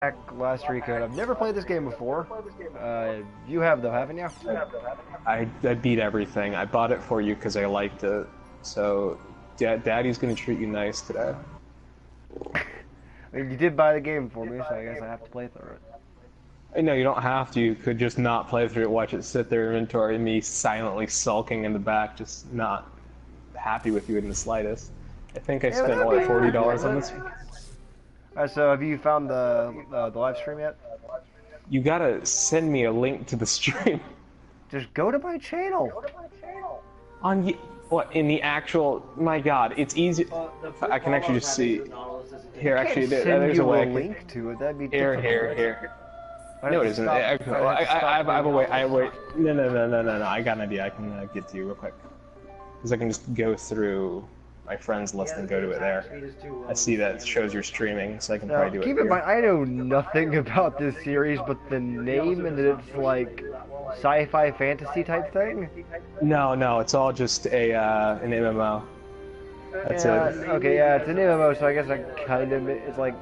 Back last weekend. I've never played this game before. You have though, haven't you? I beat everything. I bought it for you because I liked it. So, Daddy's gonna treat you nice today. I mean, you did buy the game for me, so I guess I have to play through it. I know you don't have to. You could just not play through it, watch it sit there in inventory, and me silently sulking in the back, just not happy with you in the slightest. I think I spent what, $40 on this. Alright, so have you found the live stream yet? You gotta send me a link to the stream. Just go to my channel. On what, in the actual? My God, it's easy. I can actually just see. Here, actually, there's a way. Link to it. That'd be here. No, it isn't. I have a way. No. I got an idea. I can get to you real quick. Because I can just go through my friends list and go to it there. I see that it shows you're streaming, so I can probably do it. Keep in mind, I know nothing about this series, but the name and that it's like sci-fi fantasy type thing. No, it's all just a an MMO. That's it. Okay, yeah, it's an MMO, so I guess I kind of it's like.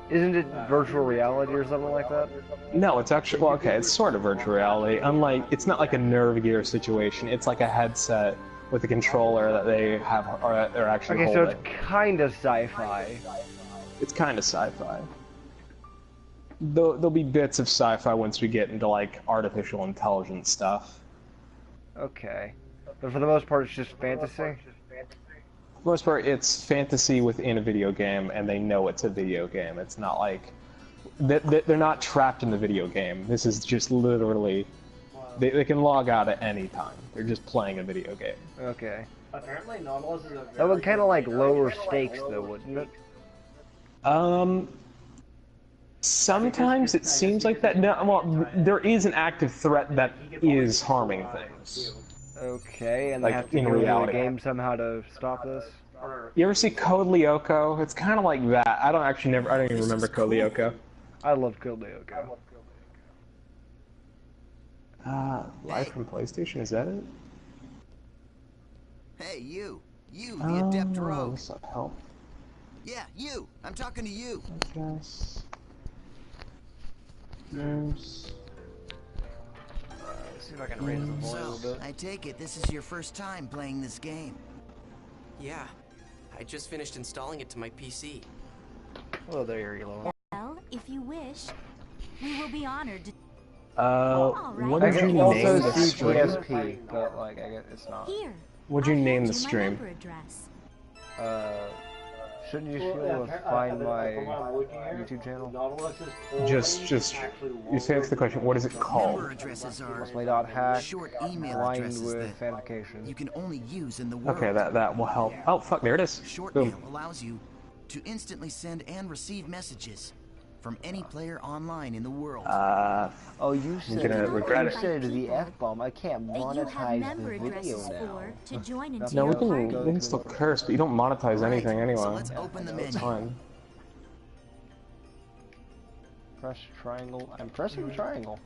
Isn't it virtual reality or something like that? No, it's actually, well, okay, it's sort of virtual reality. Unlike, it's not like a Nerve Gear situation. It's like a headset with a controller that they have, or that they're actually holding. Okay, so it's kind of sci-fi. It's kind of sci-fi. There'll be bits of sci-fi once we get into, like, artificial intelligence stuff. Okay. But for the most part, it's just fantasy? For the most part, it's fantasy within a video game, and they know it's a video game. It's not like... They're not trapped in the video game. This is just literally... They can log out at any time. They're just playing a video game. Okay. Apparently, Nautilus is a very that would kind of like lower stakes, though, wouldn't it? Sometimes it seems like that. No, well, there is an active threat that is harming things. Okay, and like, they have to go into the game somehow to stop this? You ever see Code Lyoko? It's kind of like that. I don't even remember Code Lyoko. I love Code Lyoko. Live from PlayStation, is that it? Hey, you, the adept rogue. What's up, help? Yeah, you. I'm talking to you. I guess. There's... Let's see if I can raise the volume a little bit. I take it this is your first time playing this game. Yeah, I just finished installing it to my PC. Oh, there you go. Well, if you wish, we will be honored to... what did you name the stream? PSP, but like, I guess it's not. Here. What'd you name the stream? Shouldn't you be able to find my YouTube channel? Just, you say that's the question. What is it called? Hack, short email lined addresses with that Fanification. you can only use in the world. Okay, that will help. Oh, fuck, there it is. Boom. Shortmail allows you to instantly send and receive messages from any player online in the world. Oh, you said, regret it. You said the F-bomb. I can't monetize the video now. No, we can still curse, but you don't monetize anything anyway. So let's open the menu. It's fine. Press triangle. I'm pressing triangle.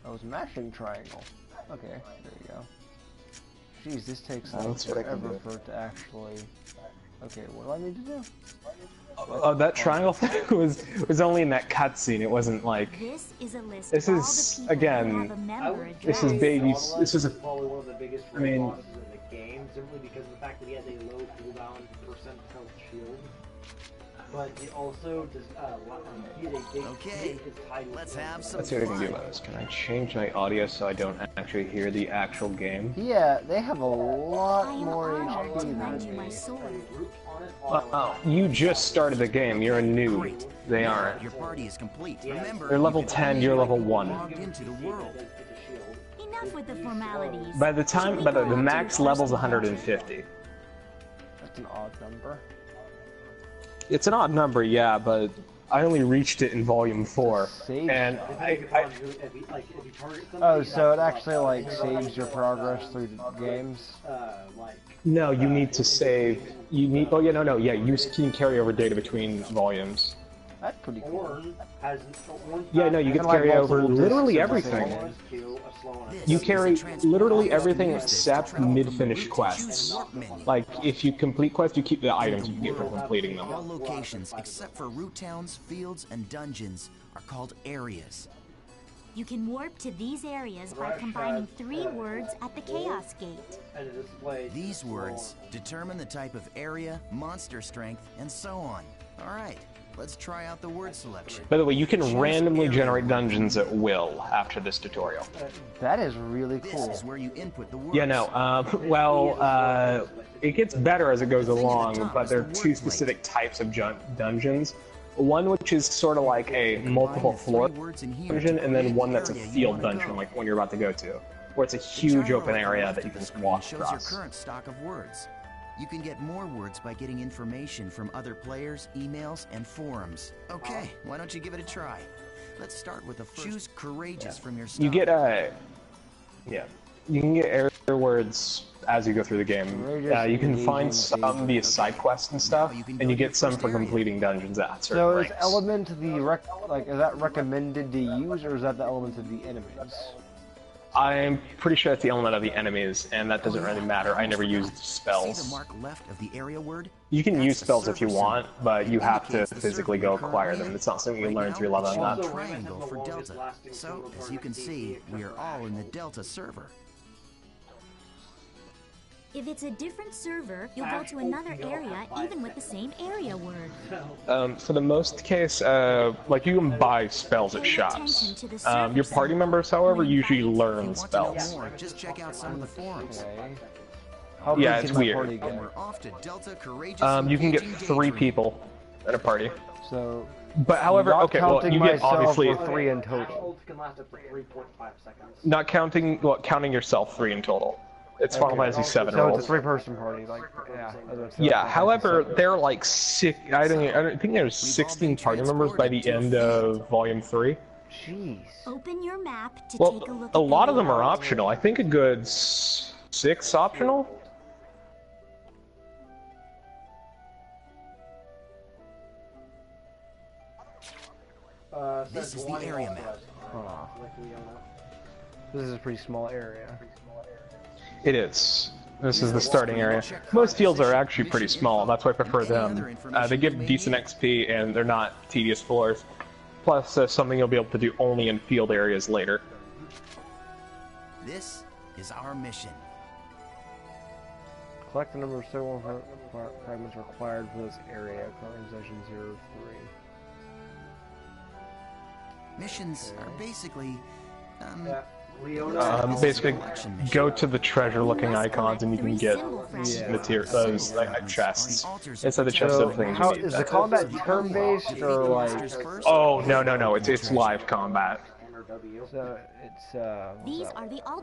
I was mashing triangle. Okay, there you go. Jeez, this takes like forever for it to actually... Okay, what do I need to do? Oh, that triangle thing was only in that cutscene. It wasn't like... This is again... This is babies... This is a... probably one of the biggest losses in the game, simply because of the fact that he has a low cooldown percent health shield. But it also does, he is a big... Okay, let's have some Let's see what I can do about this. Can I change my audio so I don't actually hear the actual game? Yeah, they have a lot more HP than me. Oh, you just started the game. You're a noob. They aren't. Your party is complete. Remember, They're level 10, you're level 1. into the world. Enough with the formalities. By the max level's 150. That's an odd number. It's an odd number, yeah, but I only reached it in Volume 4, and Oh, so it actually like saves your progress through games? No, you need to save. You need. Oh yeah, no, yeah. You can carry over data between volumes. That's pretty cool. Yeah, no, you get to carry over literally everything. You carry literally everything except mid-finished quests. Like, if you complete quests, you keep the items you get from completing them. All locations, except for root towns, fields, and dungeons, are called areas. You can warp to these areas by combining 3 words at the Chaos Gate. These words determine the type of area, monster strength, and so on. Alright, let's try out the word selection. By the way, you can randomly generate dungeons at will after this tutorial. That is really cool. This is where you input the words. Yeah, no, it gets better as it goes along, but there are 2 specific types of dungeons. One which is sort of like a multiple floor dungeon, and then one that's a field dungeon, like one you're about to go to, where it's a huge open area that you can just walk across. Shows your current stock of words. You can get more words by getting information from other players, emails, and forums. Okay, why don't you give it a try? Let's start with the first. Choose courageous from your stock. You get you can get area words as you go through the game. You can find some via side quests and stuff, and you get some for completing dungeons at certain ranks. So is element is that recommended to use, or is that the element of the enemies? I'm pretty sure that's the element of the enemies, and that doesn't really matter. I never used spells. See the mark left of the area word? You can use spells if you want, but you have to physically go acquire them. It's not something you learn through leveling up. Triangle for Delta. So, as you can see, we are all in the Delta server. If it's a different server, you'll go to another area even with the same area word. For the most case, like you can buy spells at shops. Your party members, however, usually learn spells. Just check out some of the forums. Yeah, it's weird. You can get 3 people in a party. So, but however, okay, well, you get obviously 3 in total. Not counting, counting yourself 3 in total. It's Final Fantasy 7 so rolls. it's a 3-person party, like, yeah. Yeah, however, there are like 6, I don't think there's 16 party members by the end of Volume 3. Jeez. Open your map to Well, take a look a at lot of them are optional. I think a good 6 optional. This is the area map. This is a pretty small area. It is. This is the starting area. Most fields are actually pretty small, that's why I prefer them. They give decent XP and they're not tedious floors. Plus, something you'll be able to do only in field areas later. This is our mission. Collect the number of server fragments required for this area. Current session 03. Missions are basically, basically, go to the treasure-looking icons and you can get those like chests. Instead of the chests of things. How, is the combat turn-based or like? Oh no! It's live combat. So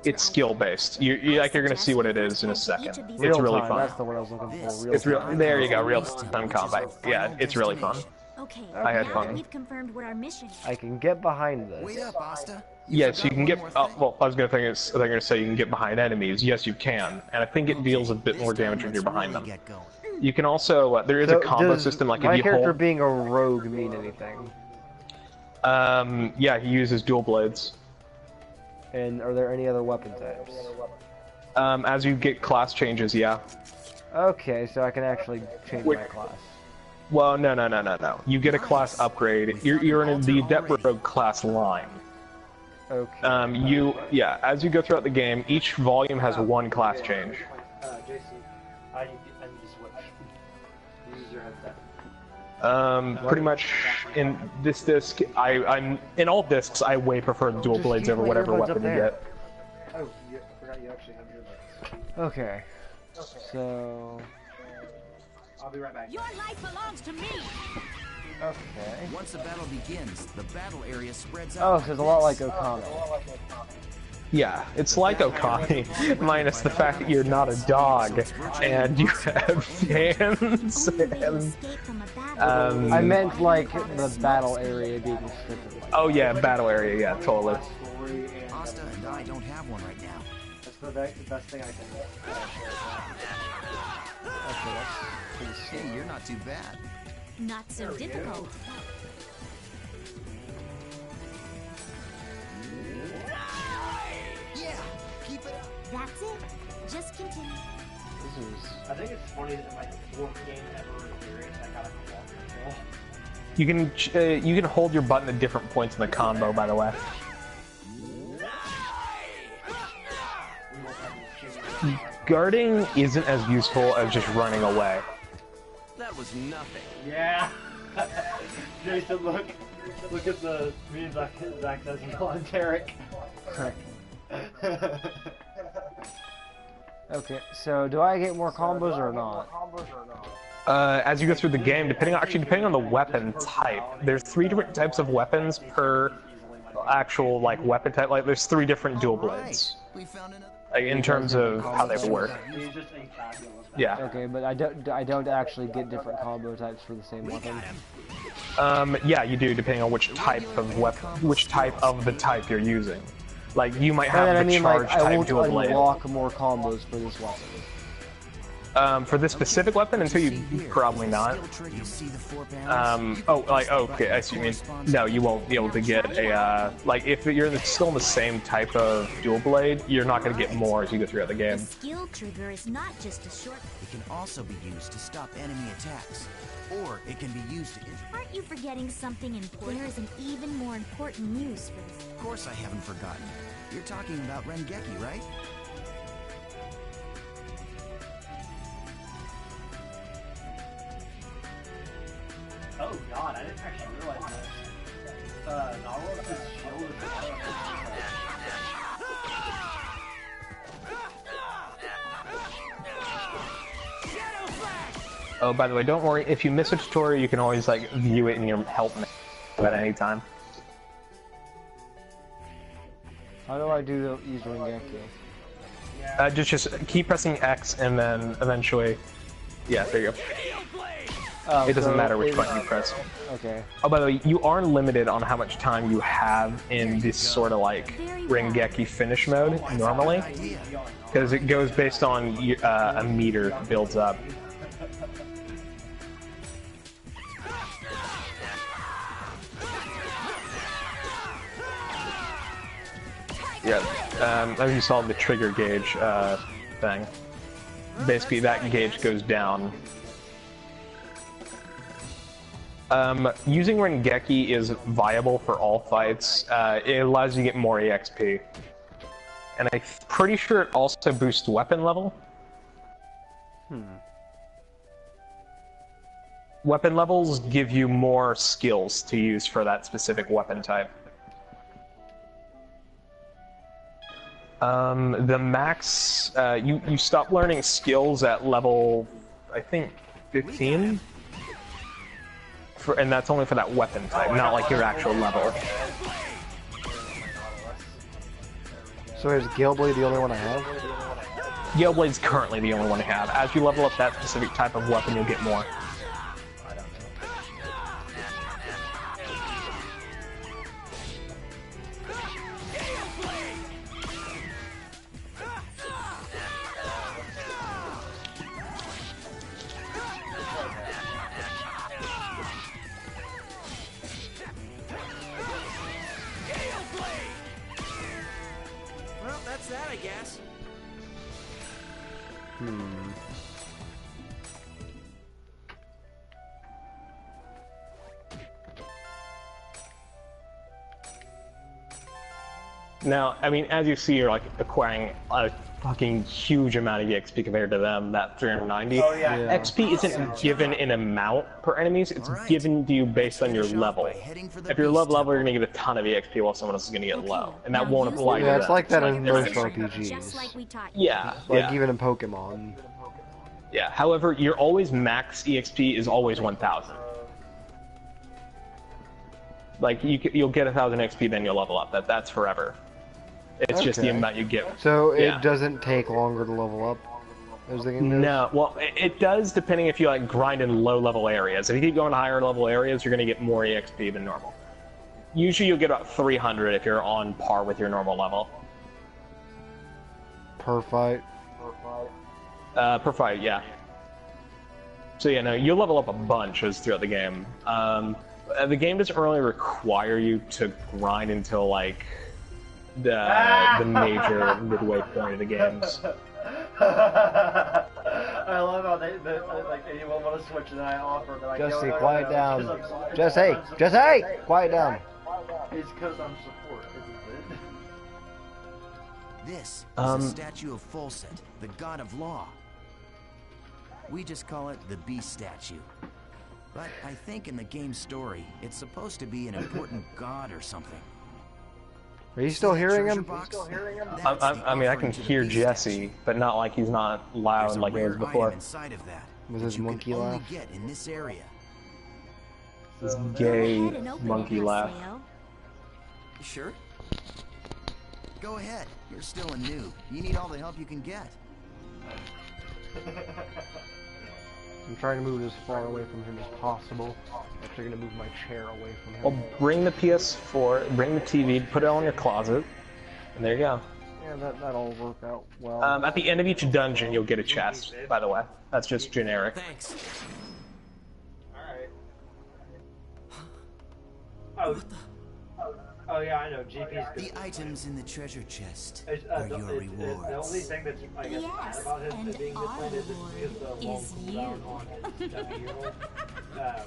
it's skill-based. You're gonna see what it is in a second. It's really fun. That's the word I was looking for. It's real. There you go. Real-time combat. Yeah, it's really fun. Okay, I had fun. We've confirmed what our mission is. I can get behind this. Wait up, Asta. Yes, you can get. Well, I was gonna say you can get behind enemies. Yes, you can, and I think it deals a bit more damage when you're behind them. You can also. There is a combo system like if you hold. My character being a rogue mean anything? Yeah, he uses dual blades. And are there any other weapon types? As you get class changes, yeah. Okay, so I can actually change my class. Well, no. You get a class upgrade. You're in the Adept Rogue class line. Okay. As you go throughout the game, each volume has 1 class change. Jason, I need to switch. Use your headset. Pretty much in this disc, I'm in all discs. I way prefer the dual blades over whatever weapon you get. Oh, I forgot you actually have earbuds. Okay. So. I'll be right back. Your life belongs to me. Okay. Once the battle begins, the battle area spreads Oh, out. so it's a lot like Okami. Yeah, it's like Okami, minus the fact that you're not a dog and you have hands. And, I meant like the battle area being restricted. Oh yeah, battle area. Yeah, totally. Asta and I don't have one right now. That's the best thing I can do. Hey, you're not too bad. Not so difficult. Just continue. I think it's funny that in my 4th game ever experience, I got a claw control. You can hold your button at different points in the combo, by the way. Guarding isn't as useful as just running away. That was nothing. Yeah. Jason, look at the me Zach says involuntary. Okay, so do I get more combos or not? As you go through the game, depending on the weapon type, there's 3 different types of weapons per actual like weapon type. Like there's 3 different dual blades. Like, in terms of how they work. Yeah. Okay, but I don't actually get different combo types for the same weapon. Yeah, you do, depending on which type of weapon, which type of the type you're using. Like you might have the charge type dual blade. I won't unlock more combos for this weapon. For this specific weapon, until you probably not. Okay, I see what you mean. No, you won't be able to get a like if you're still in the same type of dual blade, you're not going to get more as you go throughout the game. The skill trigger is not just a short. It can also be used to stop enemy attacks, or it can be used to. Aren't you forgetting something important? There is an even more important use for this. Of course, I haven't forgotten. You're talking about Rengeki, right? Oh god, I didn't actually realize that. Nautilus' shield is Oh, by the way, don't worry. If you miss a tutorial, you can always like view it in your help menu at any time. How do I do use Rengeki? Just keep pressing X and then eventually, yeah, there you go. It doesn't matter which button you press. Okay. Oh, by the way, you are limited on how much time you have in this sort of like Rengeki finish mode normally, because it goes based on a meter that builds up. Yeah, as you saw the trigger gauge thing. Basically, that gauge goes down. Using Rengeki is viable for all fights. It allows you to get more EXP. And I'm pretty sure it also boosts weapon level. Weapon levels give you more skills to use for that specific weapon type. The max, you stop learning skills at level, I think, 15? And that's only for that weapon type, not like your actual level. So is Galeblade the only one I have? Galeblade's currently the only one I have. As you level up that specific type of weapon, you'll get more. Well, that's that, I guess. Now, I mean, as you see, you're like acquiring a fucking huge amount of EXP compared to them, that 390. Oh, yeah. XP isn't given in amount per enemies, it's given to you based on your level. If you're low level, you're gonna get a ton of EXP while someone else is gonna get low. And that won't apply to them. Yeah, it's like that in most Just RPGs. like we taught you. Yeah, Like yeah. even in Pokemon. Yeah, however, your always max EXP is always 1,000. Like, you'll get 1,000 XP, then you'll level up. That's forever. It's just the amount you get. So Yeah. it doesn't take longer to level up as the game goes? No, well, it does depending if you like grind in low-level areas. If you keep going to higher-level areas, you're going to get more EXP than normal. Usually you'll get about 300 if you're on par with your normal level. Per fight? Per fight, yeah. So yeah, no, you'll level up a bunch as throughout the game. The game doesn't really require you to grind until like the major midway point of the games. I love how like anyone want to switch and I offer. They're like, Jesse, no, quiet down. Jesse, Jesse, quiet down. It's because I'm support, isn't it? This is a statue of Folset, the god of law. We just call it the Beast statue. But I think in the game's story, it's supposed to be an important god or something. Are you still hearing him? I mean, I can hear Jesse, but not like he's not loud like he was before. Inside of that, Was his monkey laugh? get in this area. This gay monkey laugh. You sure? Go ahead. You're still a noob. You need all the help you can get. I'm trying to move as far away from him as possible. I'm actually gonna move my chair away from him. Well, bring the PS4, bring the TV, put it on your closet, and there you go. Yeah, that'll work out well. At the end of each dungeon, you'll get a chest, by the way. That's just generic. Thanks. Alright. Oh yeah, I know. GP's good. The items in the treasure chest The are your rewards. The only thing that's, I guess, bad about him being this way is because the long cooldown on his W. I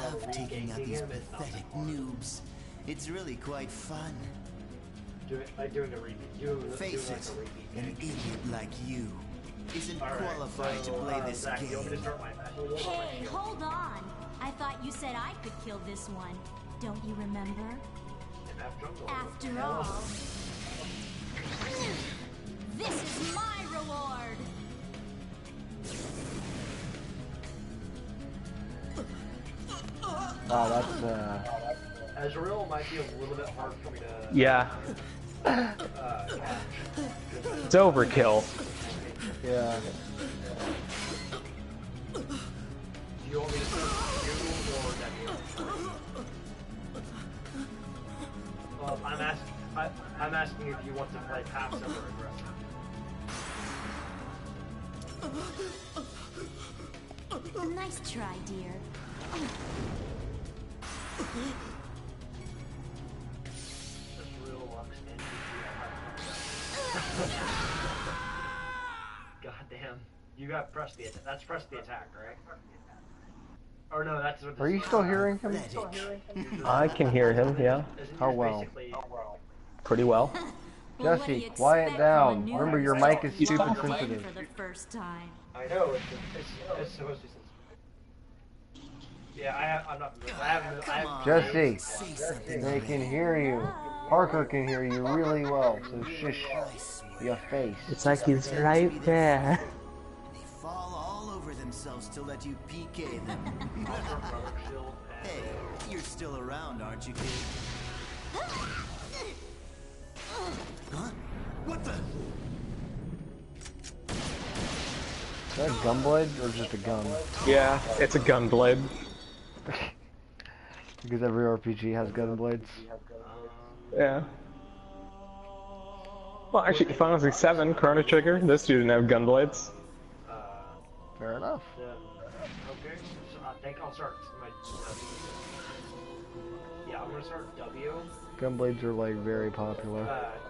love taking out these pathetic noobs. It's really quite fun. Doing a repeat. Face it, an idiot like you isn't qualified to play this Zach, you want me to game. start my Hey, hold on. I thought you said I could kill this one. Don't you remember? After all, this is my reward. Wow, that's Ezreal might be a little bit hard for me to Yeah. catch. It's overkill. yeah. Do you want me to start you or W? I'm asking if you want to play passive or aggressive. Nice try, dear. God damn. You got press the attack. That's press the attack, right? Or no, that's what. Are you still hearing him? I can hear him, yeah. How well? Pretty well. Well, what do Jesse, you quiet expect down. from a noob Remember, your who's mic is just stupid playing sensitive. for the first time? I know, it's supposed to be sensitive. Yeah, I'm not. I haven't. Jesse, Say something they already. can hear you. Parker can hear you really well, so shush your face. It's like he's right there. They fall all over themselves to let you PK them. Hey, you're still around, aren't you, kid? Huh? What the? Is that a gunblade or just a gun? Yeah, it's a gunblade. Because every RPG has gunblades. Yeah. Well, actually, Final Fantasy VII, Chrono Trigger, this dude didn't have gunblades. Fair enough. Okay, so I think I'll start my yeah, I'm gonna start W. Gunblades are like very popular.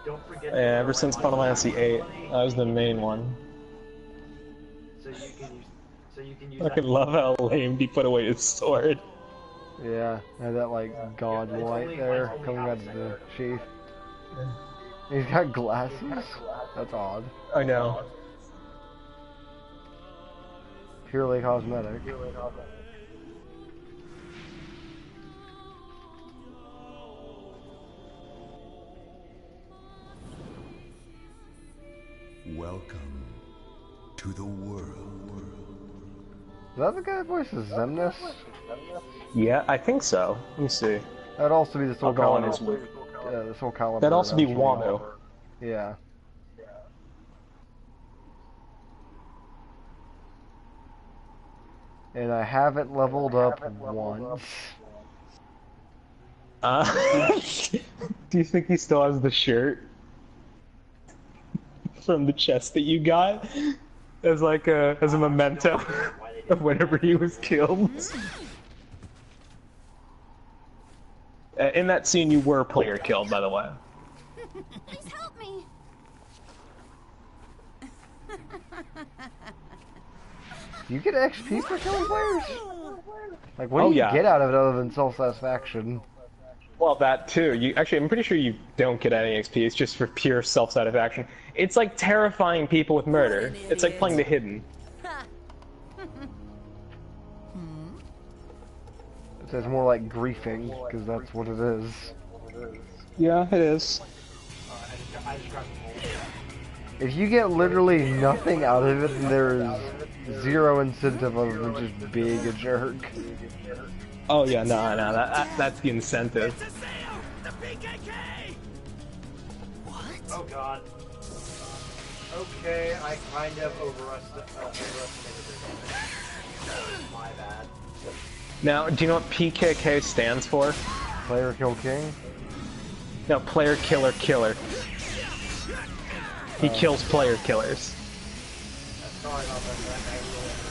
Don't forget. Yeah, ever since Final Fantasy VIII, that was the main one. So you can use. I could love how lame he put away his sword. Yeah, and that like god light there coming out of the sheath. He's got glasses? That's odd. I know. Purely cosmetic. Welcome to the world. Is that the guy that voices Zemnis? Yeah, I think so. Let me see. That'd also be the Soul I'll go on Calibur. his- Yeah, the Soul Calibur. That'd also be announcer. Wano. Yeah. And I haven't leveled up once. Do you think he still has the shirt from the chest that you got as like as a memento of whenever he was killed? In that scene, you were player killed, by the way. Please help me. Do you get XP for killing players? Like, what do you get out of it other than self-satisfaction? Well, that too. I'm pretty sure you don't get any XP. It's just for pure self-satisfaction. It's like terrifying people with murder. It's like playing the hidden. It's more like griefing, because that's what it is. Yeah, it is. If you get literally nothing out of it, then there is zero incentive other than just being a jerk. Oh yeah, no, that's the incentive. What? Oh god. Okay, I kind of overestimated it. My bad. Now, do you know what PKK stands for? Player Kill King? No, Player Killer Killer. He kills player killers.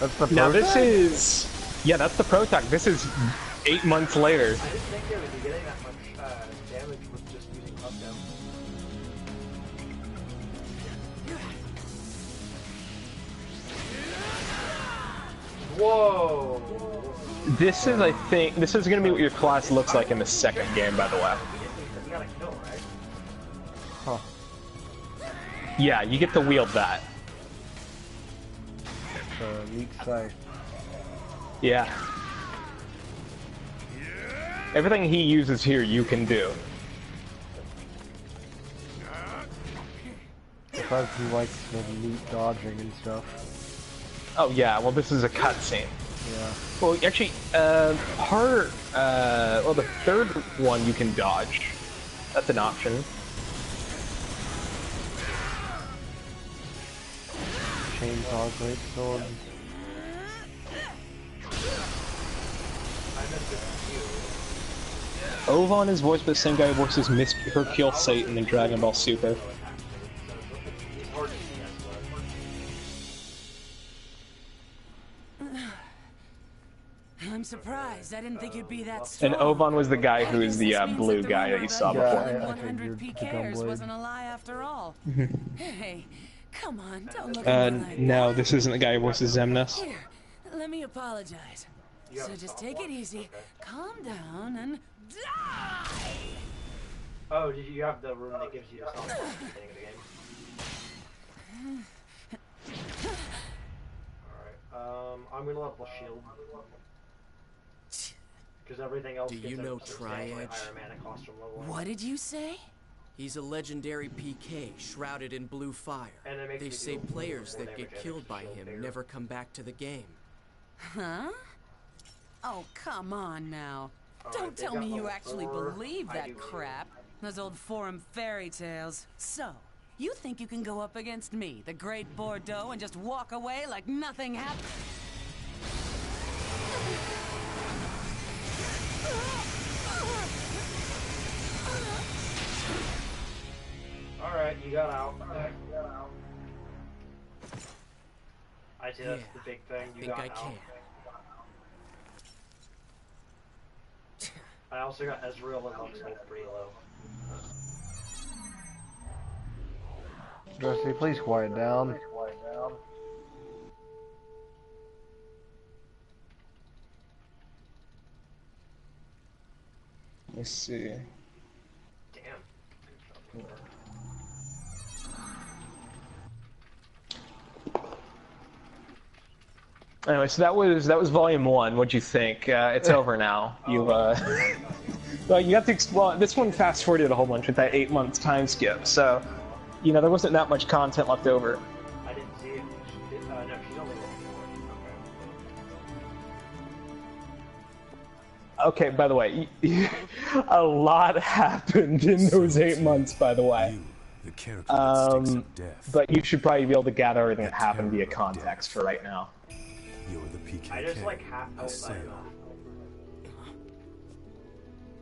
That's the pro Now tag? this is... Yeah, that's the pro tag. This is 8 months later. I didn't think they would be getting that much damage with just using up down. Whoa! This is, I think, this is gonna be what your class looks like in the second game, by the way. You gotta kill, right? Huh. Yeah, you get to wield that. Neat sight. Yeah. Everything he uses here, you can do. Besides, he likes the neat dodging and stuff. Oh yeah, well this is a cutscene. Yeah. Well, actually, well the third one you can dodge. That's an option. Chainsaw, great sword. Ovan is voiced by the same guy who voices Hercule Satan in Dragon Ball Super. I'm surprised. I didn't think you'd be that strong. And Ovan was the guy who is the blue guy that you saw before. I 100 PKers wasn't a lie after all. Hey, come on, don't look at me like no, that. this isn't the guy who voices Xemnas. Here, let me apologize. So just take it easy, calm down, and die! Oh, did you have the room that gives you the song at the beginning of the game? Alright, I'm gonna level shield. Because everything else Do you know Tri-Edge? What did you say? He's a legendary PK, shrouded in blue fire. They say players that get killed by him never come back to the game. Huh? Oh, come on now. Don't tell me you actually believe that crap. Those old forum fairy tales. So, you think you can go up against me, the great Bordeaux, and just walk away like nothing happened? Alright, you got out. I see that's the big thing. You got out. I also got Ezreal and Lux both pretty low. Jesse, please quiet down. Let's see. Damn. Anyway, so that was volume 1. What'd you think? It's over now. You well, you have to explore. This one fast forwarded a whole bunch with that 8 months time skip. So, you know, there wasn't that much content left over. I didn't see it. No, she's only level 4. Okay, by the way, a lot happened in those 8 months, by the way. But you should probably be able to gather everything that happened via context for right now. You're the PKK. I just like half outside.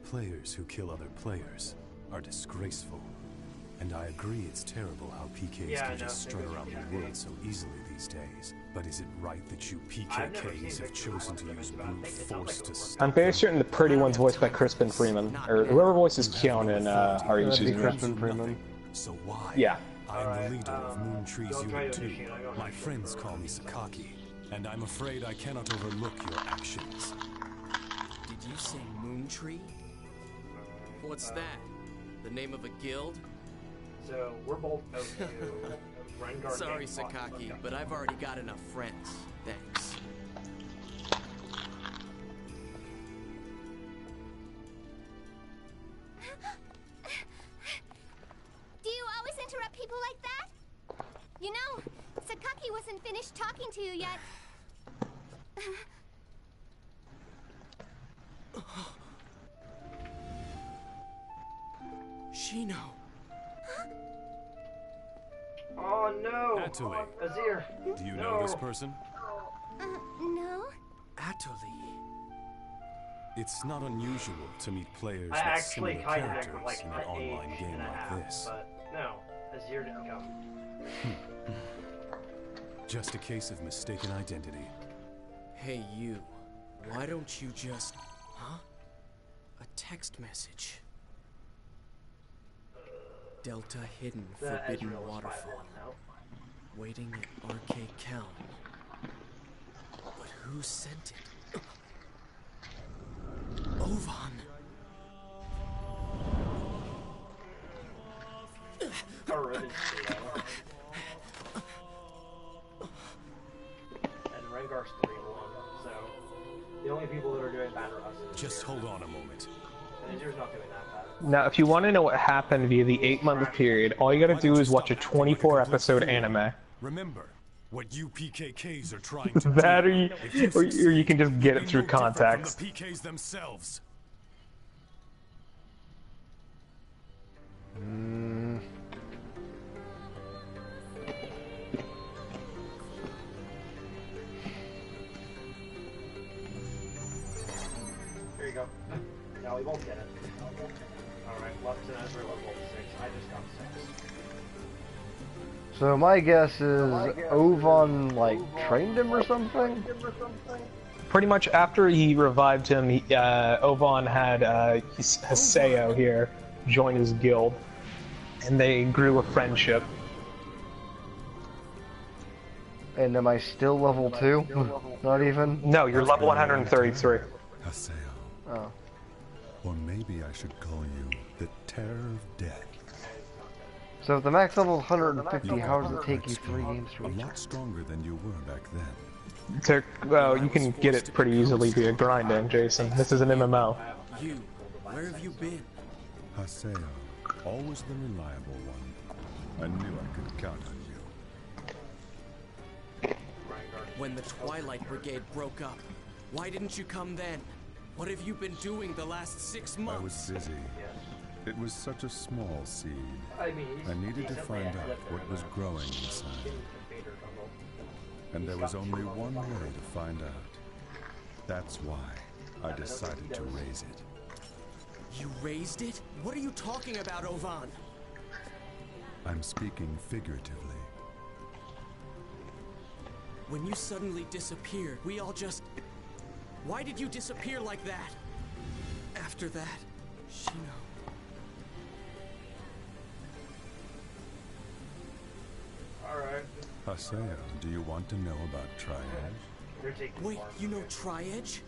Players who kill other players are disgraceful. And I agree it's terrible how PKs can just strut around the world so easily these days. But is it right that you PKKs have chosen to use brute force to stop? I'm very certain the pretty one's voiced by Crispin Freeman, or whoever voices Keon in Are You Choosing Me? Crispin Freeman. So why? Yeah. I am the leader of Moon Tree's Unit 2. My friends call me Sakaki, and I'm afraid I cannot overlook your actions. Did you say Moon Tree? What's that? The name of a guild? So we're both Sorry, Sakaki, but I've already got enough friends. Thanks. Do you always interrupt people like that? You know, Sakaki wasn't finished talking to you yet. Shino. Oh no! Atuli. Azir. Do you know this person? No. Atuli. It's not unusual to meet players I with similar actually kind of characters like in an online game like this. But no, Azir didn't come. Just a case of mistaken identity. Hey, you. Why don't you just... Huh? A text message. Delta Hidden Forbidden Waterfall. Waiting at Arcade Kelm. But who sent it? Ovan! And Rengar's 3-1, so the only people that are doing bad are us. Just hold on a moment. And Azir's not doing that bad. Now, if you want to know what happened via the 8-month period, all you gotta do is watch a 24-episode anime. Remember, what you PKKs are trying to That do. or you can just get it through context. The PKs themselves. Here you go. Now we both get it. Alright, Lux and Ezra were both 6. I just got 6. So my guess is Ovan, like, trained him or something? Pretty much after he revived him, Ovan had Haseo here join his guild, and they grew a friendship. And am I still level 2? Not even? No, you're level 133. Haseo. Oh. Or maybe I should call you the Terror of Death. So if the max level is 150, how does it take you 3 games to reach? A lot stronger than you were back then. Well, you can get it pretty easily via grinding, Jason. This is an MMO. You, where have you been? Haseo, always the reliable one. I knew I could count on you. When the Twilight Brigade broke up, why didn't you come then? What have you been doing the last 6 months? I was busy. It was such a small seed. I needed to find out what was growing inside. And there was only one way to find out. That's why I decided to raise it. You raised it? What are you talking about, Ovan? I'm speaking figuratively. When you suddenly disappeared, we all just... Why did you disappear like that? After that, Shino... Alright. Haseo, do you want to know about Tri-Edge? Wait, you know Tri-Edge?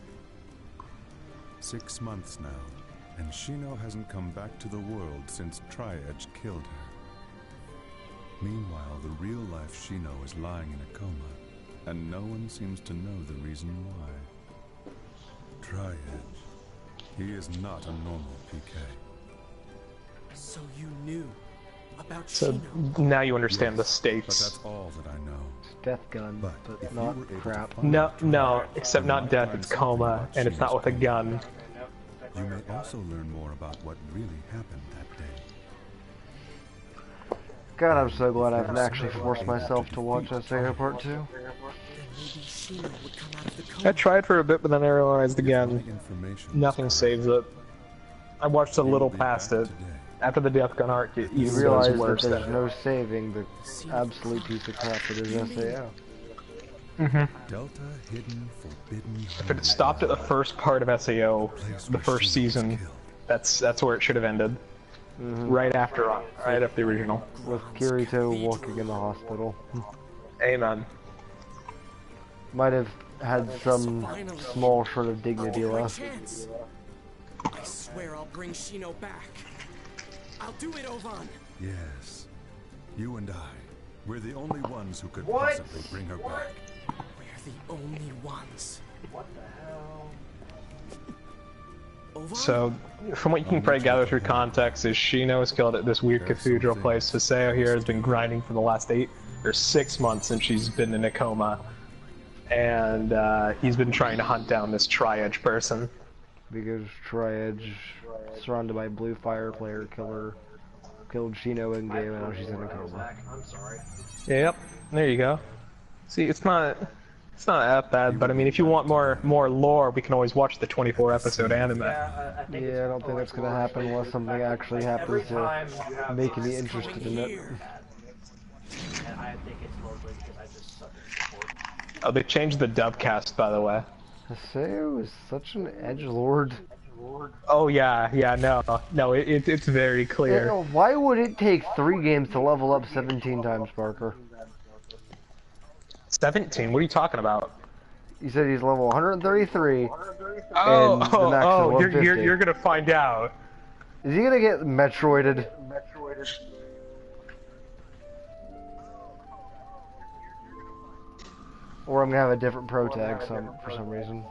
6 months now, and Shino hasn't come back to the world since Tri-Edge killed her. Meanwhile, the real-life Shino is lying in a coma, and no one seems to know the reason why. Tri-Edge, he is not a normal PK. So you knew about So Shino? now you understand the But stakes. that's all that I know. Death gun, but if not you were able to crap. find No, Tri-Edge, except you not might death, find it's something coma, about and it's not Shino's with a pain. gun. You may also learn more about what really happened that day. God, I'm so glad I haven't actually forced myself to watch SAO Part 2. Then maybe Shino would come out of the coma. I tried for a bit, but then I realized again, nothing saves it. I watched a little past it. After the Death Gun arc, it You even realize goes that worse. there's no saving the absolute piece of crap that is SAO. Delta Hidden Forbidden. If it had stopped at the first part of SAO, the first season, that's where it should have ended. Right after the original. With Kirito walking in the hospital. Amen. Might have had some small sort of dignity left. I swear I'll bring Shino back. I'll do it, Ovan. Yes. You and I. We're the only ones who could possibly bring her back. We're the only ones. What the hell? Ovan? So, from what you can probably gather through context, is Shino is killed at this weird cathedral place. Hiseo here has been grinding for the last 8 or 6 months since she's been in a coma. And he's been trying to hunt down this Tri-Edge person. Because Tri-Edge, surrounded by Blue Fire player killer, killed Shino in game and now she's in a coma. I'm sorry. Yep, there you go. See, it's not that bad, but I mean, if you want more lore, we can always watch the 24-episode anime. Yeah, I don't think that's gonna happen unless something actually happens to make me interested in it. And I think it's mostly because I just suck at support. Oh, they changed the dubcast, by the way. Hiseo is such an edgelord. Oh yeah, no, it's very clear. You know, why would it take 3 games to level up 17 times, Parker? 17? What are you talking about? You said he's level 133. Oh, you're gonna find out. Is he gonna get Metroided? Or I'm gonna have a different pro tag for some reason.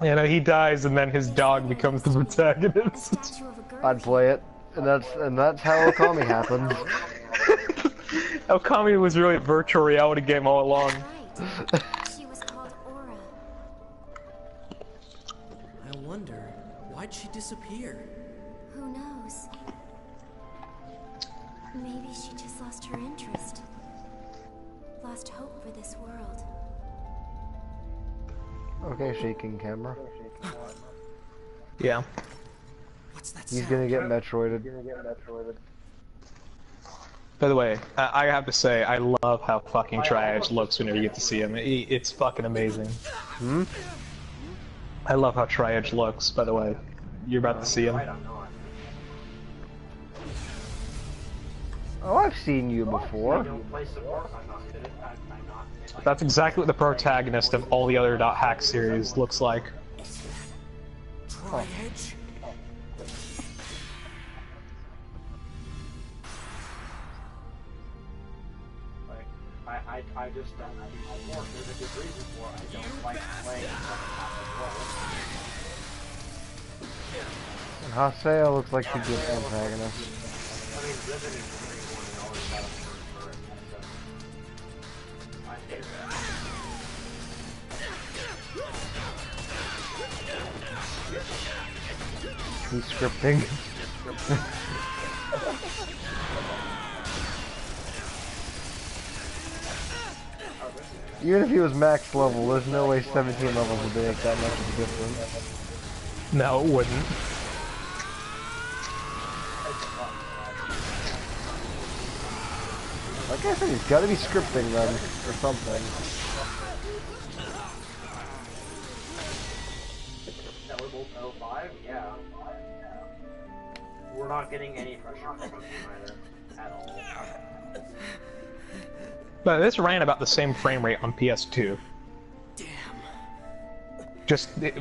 You know, he dies and then his dog becomes the protagonist. I'd play it, and that's how Okami happened. Okami was really a virtual reality game all along. She was called Aura. I wonder, why'd she disappear? Who knows? Maybe she just lost her interest. Lost hope for this world. Okay, shaking camera. Yeah. What's that He's sound? gonna get Metroided. By the way, I have to say, I love how fucking Tri-Edge looks whenever you get to see him. It's fucking amazing. I love how Tri-Edge looks, by the way. You're about to see him. Oh, I've seen you before. That's exactly what the protagonist of all the other .hack series looks like. Tri-Edge? I just don't do more. There's a good reason for it. I don't like playing And Haseo looks like she'd be an antagonist. I mean, Riven is pretty one and always got for it, so I hate that. He's scripting. Even if he was max level, there's no way 17 levels would make that much of a difference. No, it wouldn't. Like I said, he's gotta be scripting then, or something. That we're both 05? Yeah. We're not getting any pressure from him either, at all. But this ran about the same frame rate on PS2. Damn.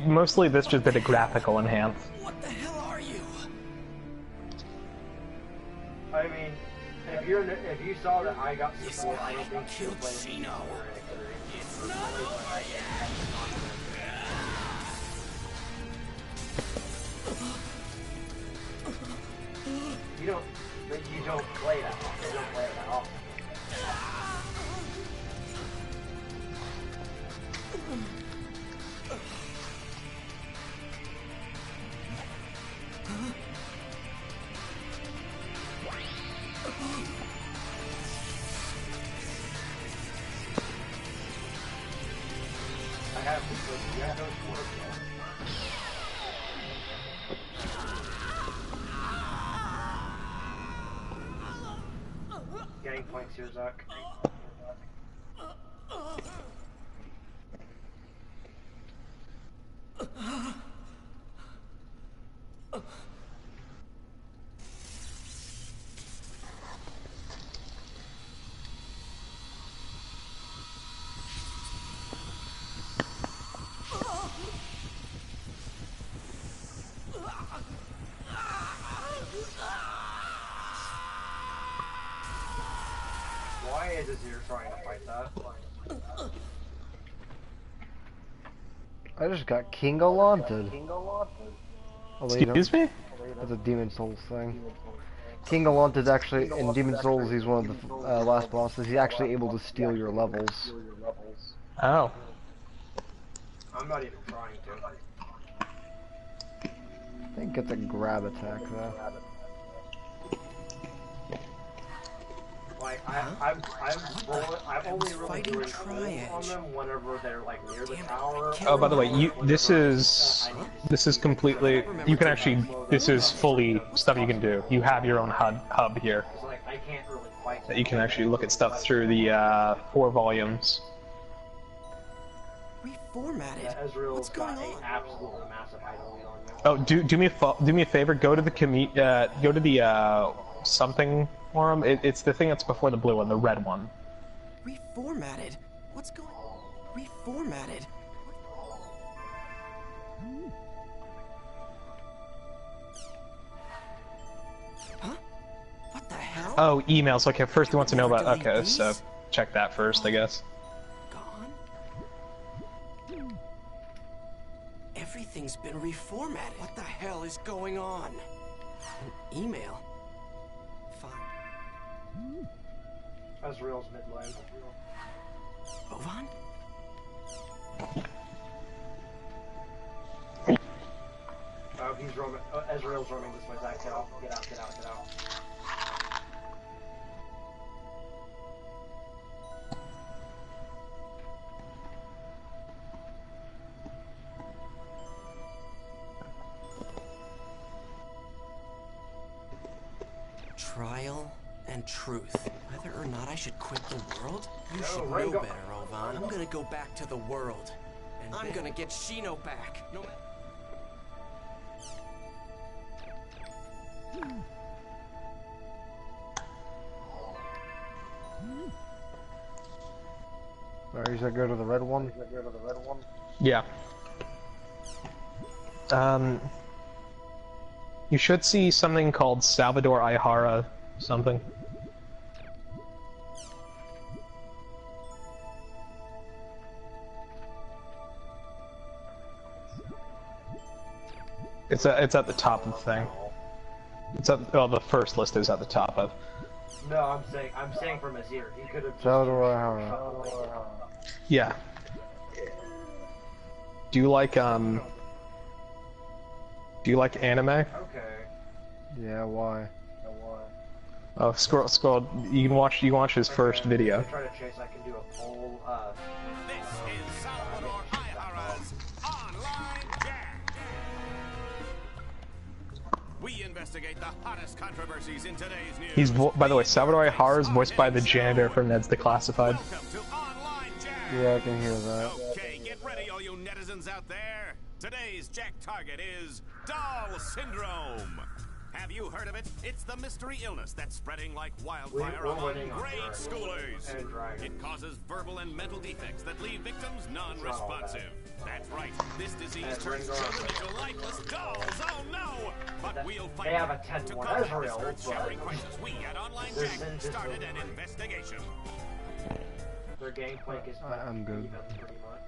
Mostly this just did a graphical enhance. What the hell are you? I mean, if you saw that I got support, I don't think killed Shino. It's not over yet. You don't play that often. You don't play it that often. I have those work Getting points here, Zach. is Azir trying to fight that? I just got King Alanted. Excuse me? That's a Demon Souls thing. King Alanted's actually, in Demon Souls, he's one of the last bosses. He's actually able to steal your levels. Oh. I'm not even trying to. I think it's a grab attack, though. Like, I've only really doing on them whenever they're like near the tower. Oh, by the way, this is completely, you can actually, this is fully stuff you can do. You have your own hub here. That you can actually look at stuff through the 4 volumes. Reformatted. What's going on? Absolutely massive idol on you. Oh, do me a favor. Go to the go to the something forum. It's the thing that's before the blue one, the red one. Reformatted. What's going on? Reformatted. Huh? What the hell? Oh, emails. Okay, first he wants to know about. Okay, so check that first, I guess. Everything's been reformatted. What the hell is going on? An email? Fine. Ezreal's mid lane. Ovan? Oh, he's roaming. Ezreal's roaming this way, Zach. Get out, get out, get out, get out. Trial and truth. Whether or not I should quit the world? You should know better, Ovan. I'm gonna go back to the world. And I'm gonna get Shino back. No matter. Alright, you said go to the red one? Yeah. You should see something called Salvador Ihara something. It's at the top of the thing. It's at, well, the first list is at the top of. No, I'm saying from Azir. He could have. Salvador Ihara. Yeah. Do you like anime? Okay. Yeah, why? Oh, scroll. You can watch his first video. If I try to chase, I can do a poll. This is Salvador Ihara's Online Jack. We investigate the hottest controversies in today's news. He's by the way, Salvador Ihara is voiced by the janitor from Ned's Declassified. Yeah, I can hear that. Okay, get ready, all you netizens out there. Today's Jack target is Doll Syndrome. Have you heard of it? It's the mystery illness that's spreading like wildfire among grade schoolers. It causes verbal and mental defects that leave victims non-responsive. That's right. This disease turns children into lifeless dolls. Oh no! But we'll fight it. To combat this earth-shattering crisis, we at Online Jack started an investigation. Their gameplay is I'm good. pretty much.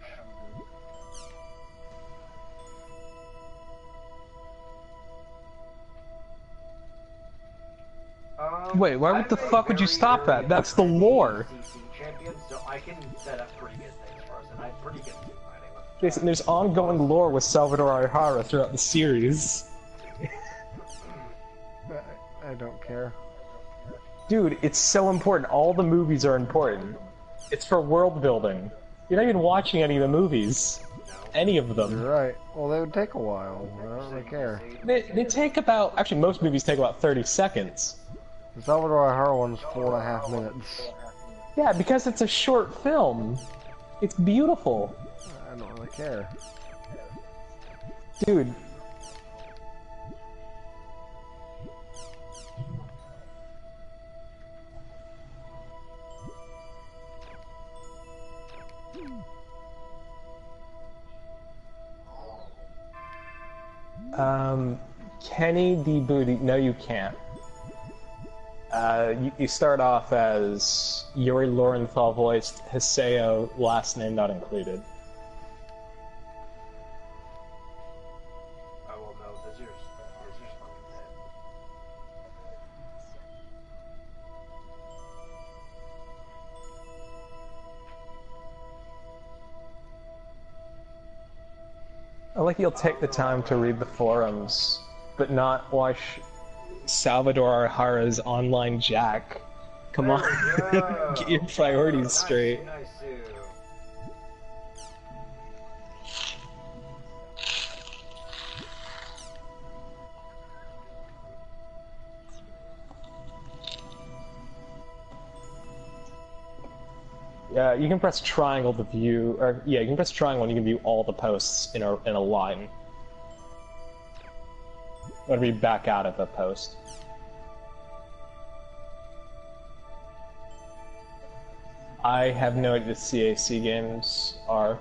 Wait, what the fuck would you stop at? That's the lore. Champion, so I can set up pretty good things for us, and I'm pretty good at fighting. Jason, there's ongoing lore with Salvador Ihara throughout the series. I don't care. Dude, it's so important. All the movies are important. It's for world building. You're not even watching any of the movies. Any of them. You're right. Well, they would take a while. I don't really care. They take about... Actually, most movies take about 30 seconds. The Salvador Ihara one's 4.5 minutes. Yeah, because it's a short film. It's beautiful. I don't really care. Dude. Kenny D. Booty. No, you can't. You start off as Yuri Lorenthal voiced, Hiseo, last name not included. Oh, well, no, that's yours. That's yours fucking dead. I like you'll take the time to read the forums, but not watch Salvador Arhara's online Jack. Come on, get your priorities straight. Nice, Yeah, you can press triangle to view, or yeah, you can press triangle and you can view all the posts in a line. Or be back out of a post. I have no idea what CAC games are.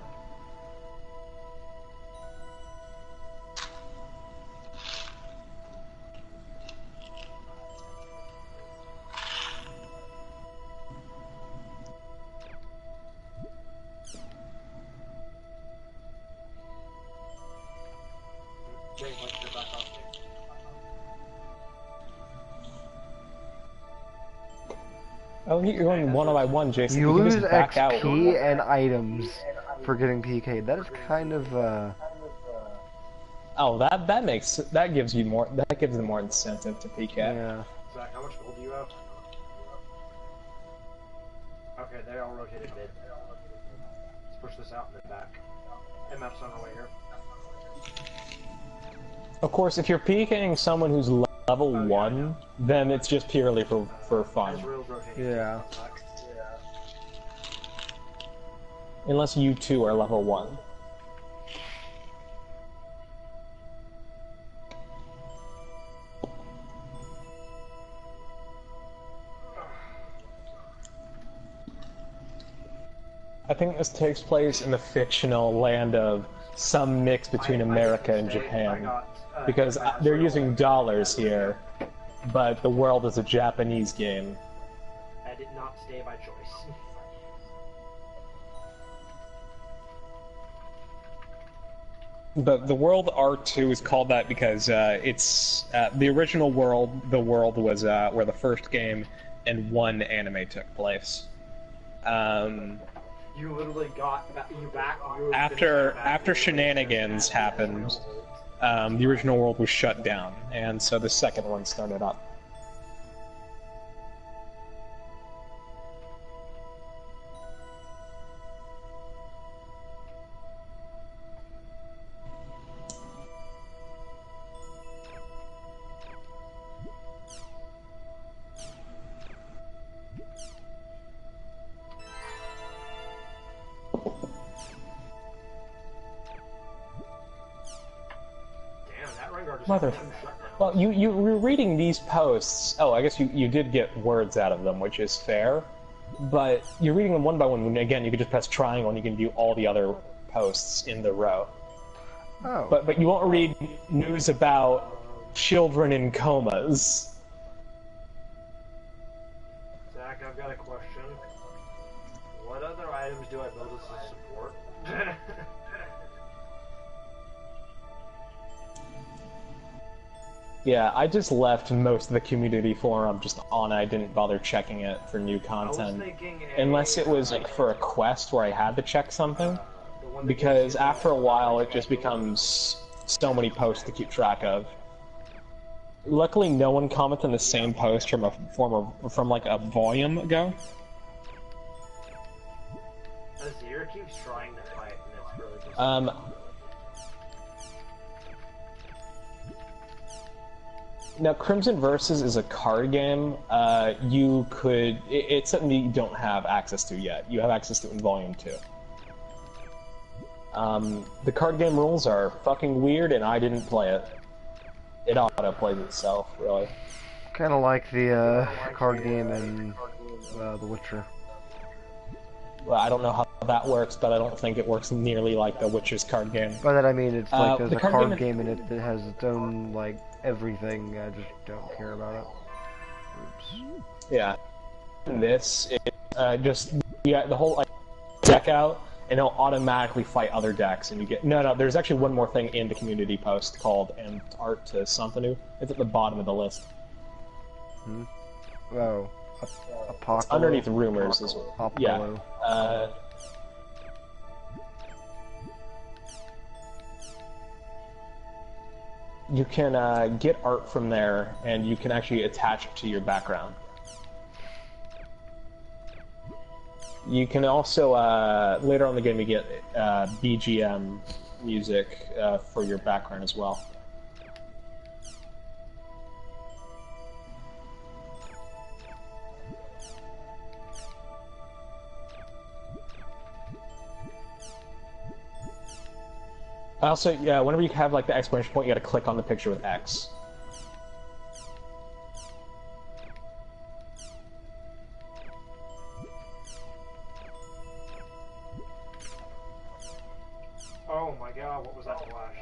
Oh, you're going one by one, Jason. You can lose just back XP out. and items for getting PK. That is kind of Oh, that gives you more. That gives them more incentive to PK. Yeah. Zach, how much gold do you have? Okay, they all rotated mid. Let's push this out and then back. MF's on our way here. Of course, if you're PKing someone who's level 1, then it's just purely for fun. Yeah. Unless you two are level 1. I think this takes place in the fictional land of some mix between America and Japan. Because they're using dollars here, but the world is a Japanese game. I did not stay by choice. But the world R2 is called that because it's the original world. The world was where the first game and one anime took place. You literally got you back. After shenanigans happened. The original world was shut down, and so the second one started up. Well, you were reading these posts. Oh, I guess you did get words out of them, which is fair. But you're reading them one by one. Again, you could just press triangle and you can view all the other posts in the row. Oh. But you won't read news about children in comas. Zach, I've got a question. What other items do I build as a support? Yeah, I just left most of the community forum just on. I didn't bother checking it for new content. Unless it was like for a quest where I had to check something. Because after a while it just becomes so many posts to keep track of. Luckily no one commented on the same post from like a volume ago. Azir keeps trying to fight and it's really just... Now, Crimson Versus is a card game. It's something you don't have access to yet. You have access to it in Volume 2. The card game rules are fucking weird, and I didn't play it. It auto-plays itself, really. Kind of like the card game in The Witcher. Well, I don't know how that works, but I don't think it works nearly like The Witcher's card game. By that I mean it's like there's the a card game in it that has its own, like, everything. I just don't care about it. Oops. Yeah. This is just the whole deck out, and it'll automatically fight other decks, and you get no. There's actually one more thing in the community post called art to something. It's at the bottom of the list. Hmm. Oh, it's underneath rumors as well. Yeah. You can get art from there, and you can actually attach it to your background. You can also, later on in the game, you get BGM music for your background as well. Also, yeah, whenever you have like the exclamation point, you gotta click on the picture with X. Oh my god, what was that flash?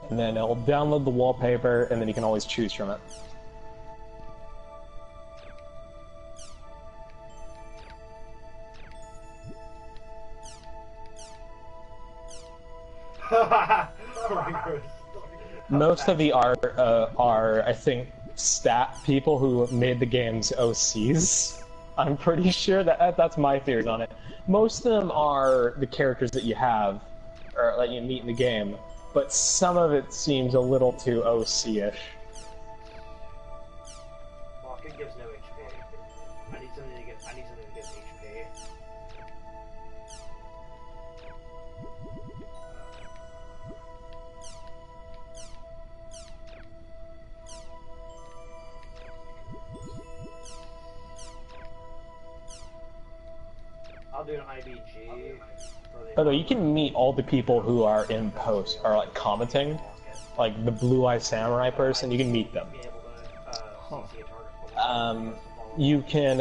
And then it'll download the wallpaper, and then you can always choose from it. Most of the art are, I think, stat people who made the game's OCs. I'm pretty sure that's my theories on it. Most of them are the characters that you have, or that you meet in the game, but some of it seems a little too OC-ish. Walking gives no HP. I need something to get HP. I'll do an IBG. Although you can meet all the people who are in post, or like commenting, like the blue-eyed samurai person, you can meet them. You can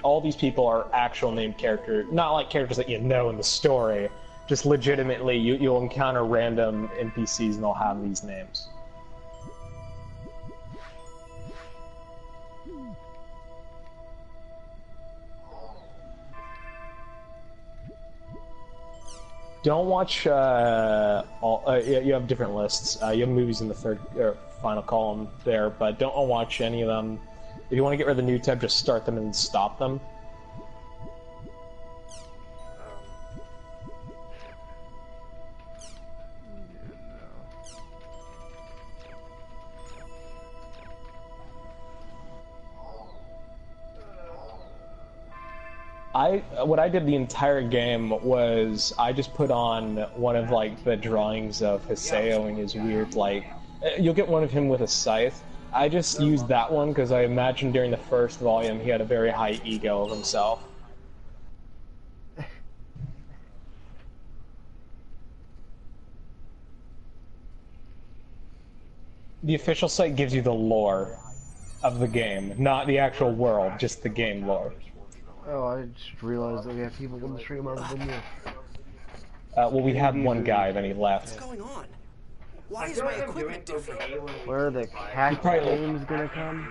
all these people are actual named characters, not like characters that you know in the story. Just legitimately, you'll encounter random NPCs and they'll have these names. Don't watch you have different lists. You have movies in the third or final column there, but don't watch any of them. If you want to get rid of the new tab, just start them and stop them. What I did the entire game was I just put on one of like the drawings of Hiseo and his weird like you'll get one of him with a scythe. I just used that one because I imagined during the first volume he had a very high ego of himself. The official site gives you the lore of the game, not the actual world, just the game lore. Oh, I just realized that we have people on the stream other than you. Well, we had one guy, then he left. What's going on? Why is my equipment different? Where are the cat games gonna come?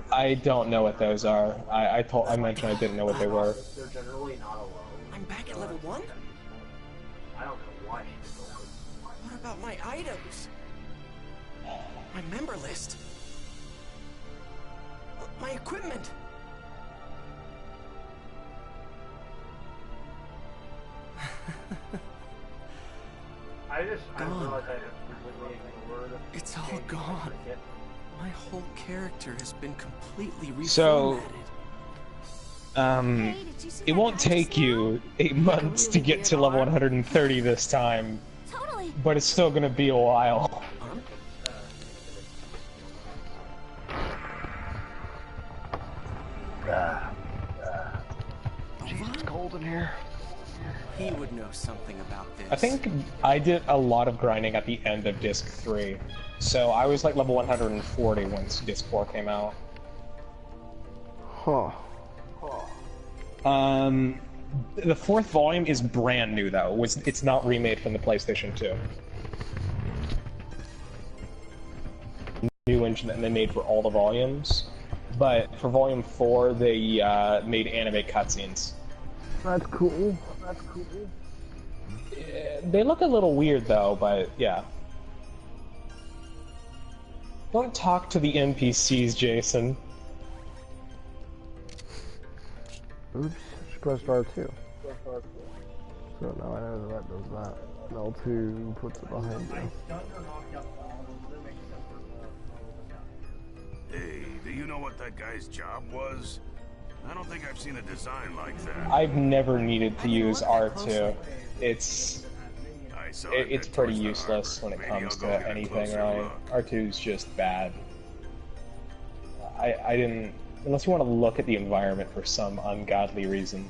I don't know what those are. I mentioned I didn't know what they were. They're generally not alone. I'm back at level 1? I don't know why. What about my items? My member list? My equipment? I realized I completely ignored. It's all gone. My whole character has been completely reformatted. So, it won't take you 8 months to get to level 130 this time, but it's still gonna be a while. Jeez, it's cold in here. He would know something about this. I think I did a lot of grinding at the end of Disc 3, so I was like level 140 once Disc 4 came out. Huh. The fourth volume is brand new though. It's not remade from the PlayStation 2. New new engine that they made for all the volumes, but for Volume 4 they made animate cutscenes. That's cool. They look a little weird though, but yeah. Don't talk to the NPCs, Jason. Oops, just pressed R2. So now I know that does that. L2 puts it behind you. Hey, do you know what that guy's job was? I don't think I've seen a design like that. I've never needed to use R2. It's pretty useless when it comes to anything, right? R2's just bad. I didn't... Unless you want to look at the environment for some ungodly reason.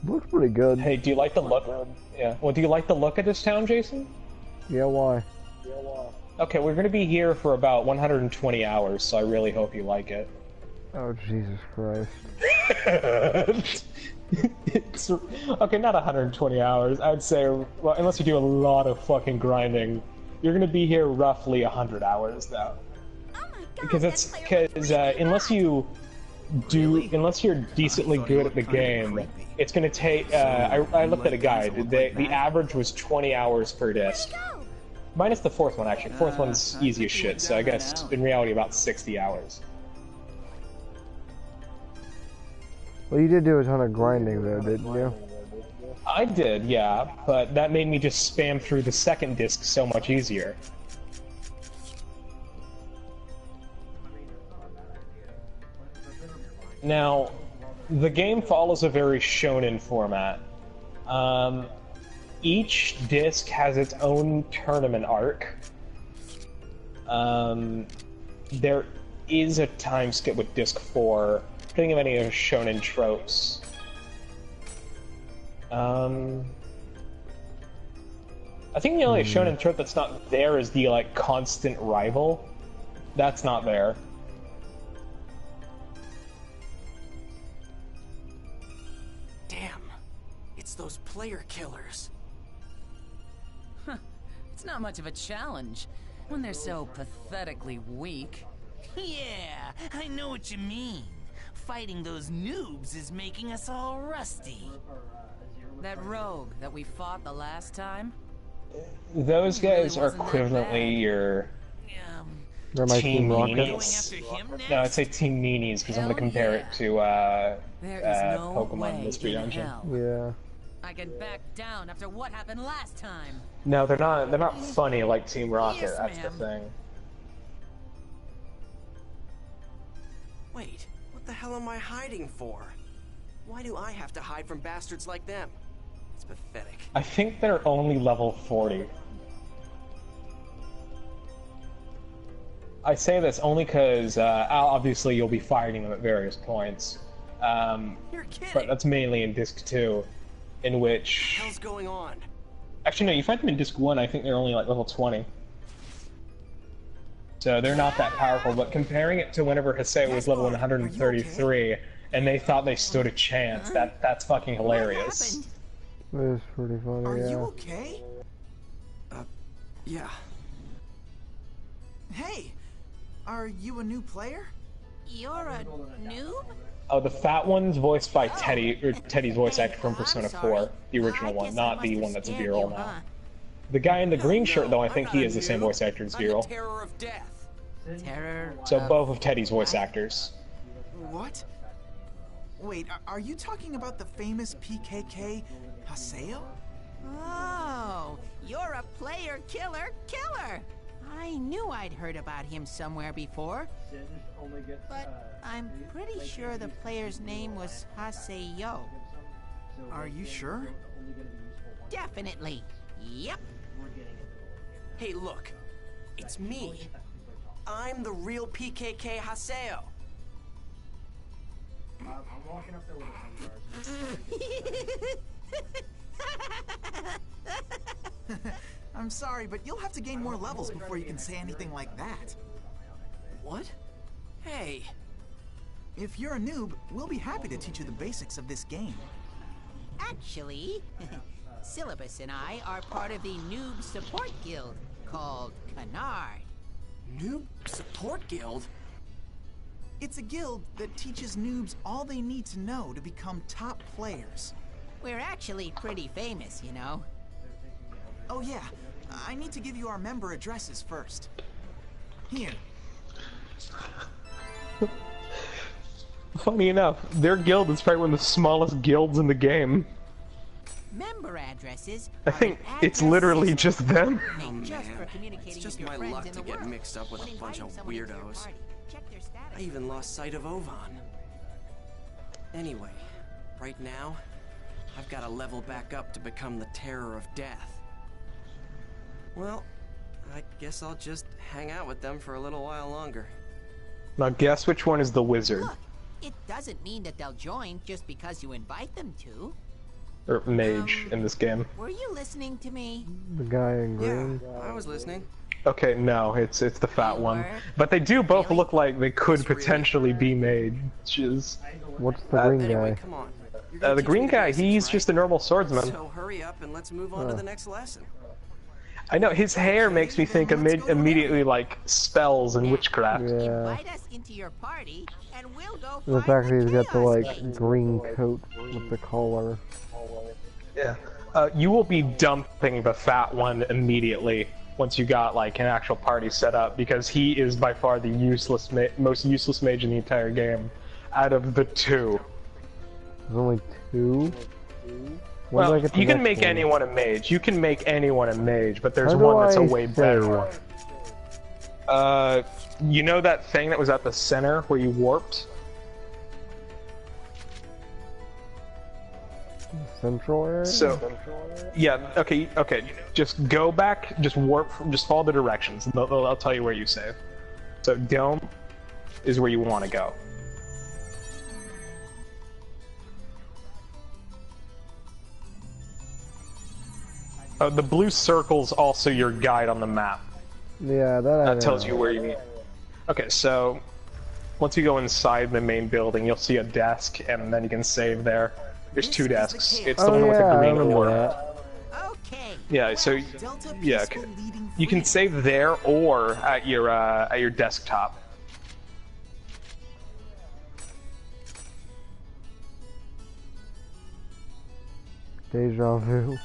Looks pretty good. Hey, do you like the look? Yeah. Well, do you like the look of this town, Jason? Yeah, why? Okay, we're gonna be here for about 120 hours, so I really hope you like it. Oh, Jesus Christ. Okay, not 120 hours. I'd say, well, unless you do a lot of fucking grinding, you're gonna be here roughly 100 hours, though. Because unless you're decently good at the game, it's gonna take. I looked at a guide. The average was 20 hours per disc, minus the fourth one. Actually, fourth one's easy as shit. So I guess in reality about 60 hours. Well, you did do a ton of grinding though, didn't you? I did, yeah, but that made me just spam through the second disc so much easier. Now, the game follows a very shonen format. Each disc has its own tournament arc. There is a time skip with disc 4. Think of any of shonen tropes. I think the only shonen trope that's not there is the like constant rival. That's not there. Damn, it's those player killers. Huh. It's not much of a challenge when they're so pathetically weak. Yeah, I know what you mean. Fighting those noobs is making us all rusty. That rogue that we fought the last time? Those guys are equivalently your Team Meanies. No, I'd say Team Meanies because I'm going to compare it to Pokemon Mystery Dungeon. Yeah. I can back down after what happened last time. No, they're not funny like Team Rocket. Yes, that's the thing. Wait, what the hell am I hiding for? Why do I have to hide from bastards like them? It's pathetic. I think they're only level 40. I say this only because obviously you'll be fighting them at various points. But that's mainly in Disc 2, in which... What the hell's going on? Actually, no, you fight them in Disc 1, I think they're only like level 20. So they're not that powerful, but comparing it to whenever Haseo was level 133, and they thought they stood a chance, that's fucking hilarious. That is pretty funny, Are yeah. you okay? Yeah. Hey! Are you a new player? You're a noob? Oh, the fat one's voiced by Teddy, or Teddy's voice actor from Persona 4, the original one, not the one that's Viral now. The guy in the green shirt, though, I think he is the same voice actor as Viral. Terror of death. So both of Teddy's voice actors. What? Wait, are you talking about the famous PKK Haseo? Oh, you're a player killer killer. I knew I'd heard about him somewhere before. But I'm pretty sure the player's name was Haseo. Are you sure? Definitely. Yep. Hey, look. It's me. I'm the real PKK Haseo. I'm walking up there with a I'm sorry, but you'll have to gain more levels before you can say anything like that. What? Hey. If you're a noob, we'll be happy to teach you the basics of this game. Actually, Syllabus and I are part of the Noob Support Guild called Canard. Noob support guild? It's a guild that teaches noobs all they need to know to become top players. We're actually pretty famous, you know. Oh yeah, I need to give you our member addresses first. Here. Funny enough, their guild is probably one of the smallest guilds in the game. Member addresses. I think it's literally just them. Oh man, it's just my luck to get mixed up with a bunch of weirdos. I even lost sight of Ovan. Anyway, right now, I've got to level back up to become the Terror of Death. Well, I guess I'll just hang out with them for a little while longer. Now guess which one is the wizard. Look, it doesn't mean that they'll join just because you invite them to. Or mage in this game. Were you listening to me? The guy in green. Yeah, I was listening. Okay, no, it's the fat one. But they do both look like they could potentially be mages. What's the green Anyway, guy? come on. The green guy, he's just a normal swordsman. So hurry up and let's move on to the next lesson. I know, his hair makes me think immediately like spells and witchcraft. Yeah. Invite us into your party, and we'll go The find fact that he's got the like Gate. green coat with the collar. Yeah. You will be dumping the fat one immediately once you got like an actual party set up, because he is by far the most useless mage in the entire game out of the two. There's only two? When Well, do I get the you can next make one? anyone a mage. You can make anyone a mage, but there's How do one that's a I way save? better one. You know that thing that was at the center where you warped? Central area? So, yeah, okay, just go back, just warp, just follow the directions. I'll tell you where you save. So, Dome is where you want to go. The blue circle's also your guide on the map. Yeah, that tells you where you need. Okay, so once you go inside the main building, you'll see a desk, and then you can save there. There's two desks. It's the one with the green orb. Okay. Yeah, so yeah, okay. You can save there or at your desktop. Deja vu.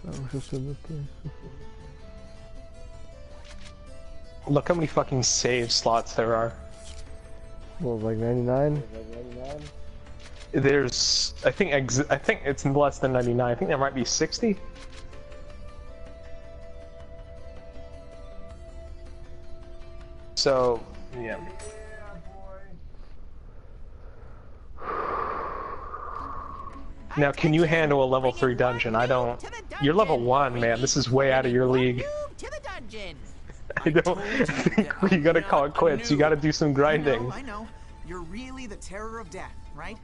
I was just in this place. Look how many fucking save slots there are. What, like 99? There's, I think it's less than 99. I think there might be 60. So, yeah. Now, can you handle a level 3 dungeon? I don't. You're level 1, man. This is way out of your league. I don't think you gotta call it quits. You gotta do some grinding. I know. You're really the Terror of Death, right?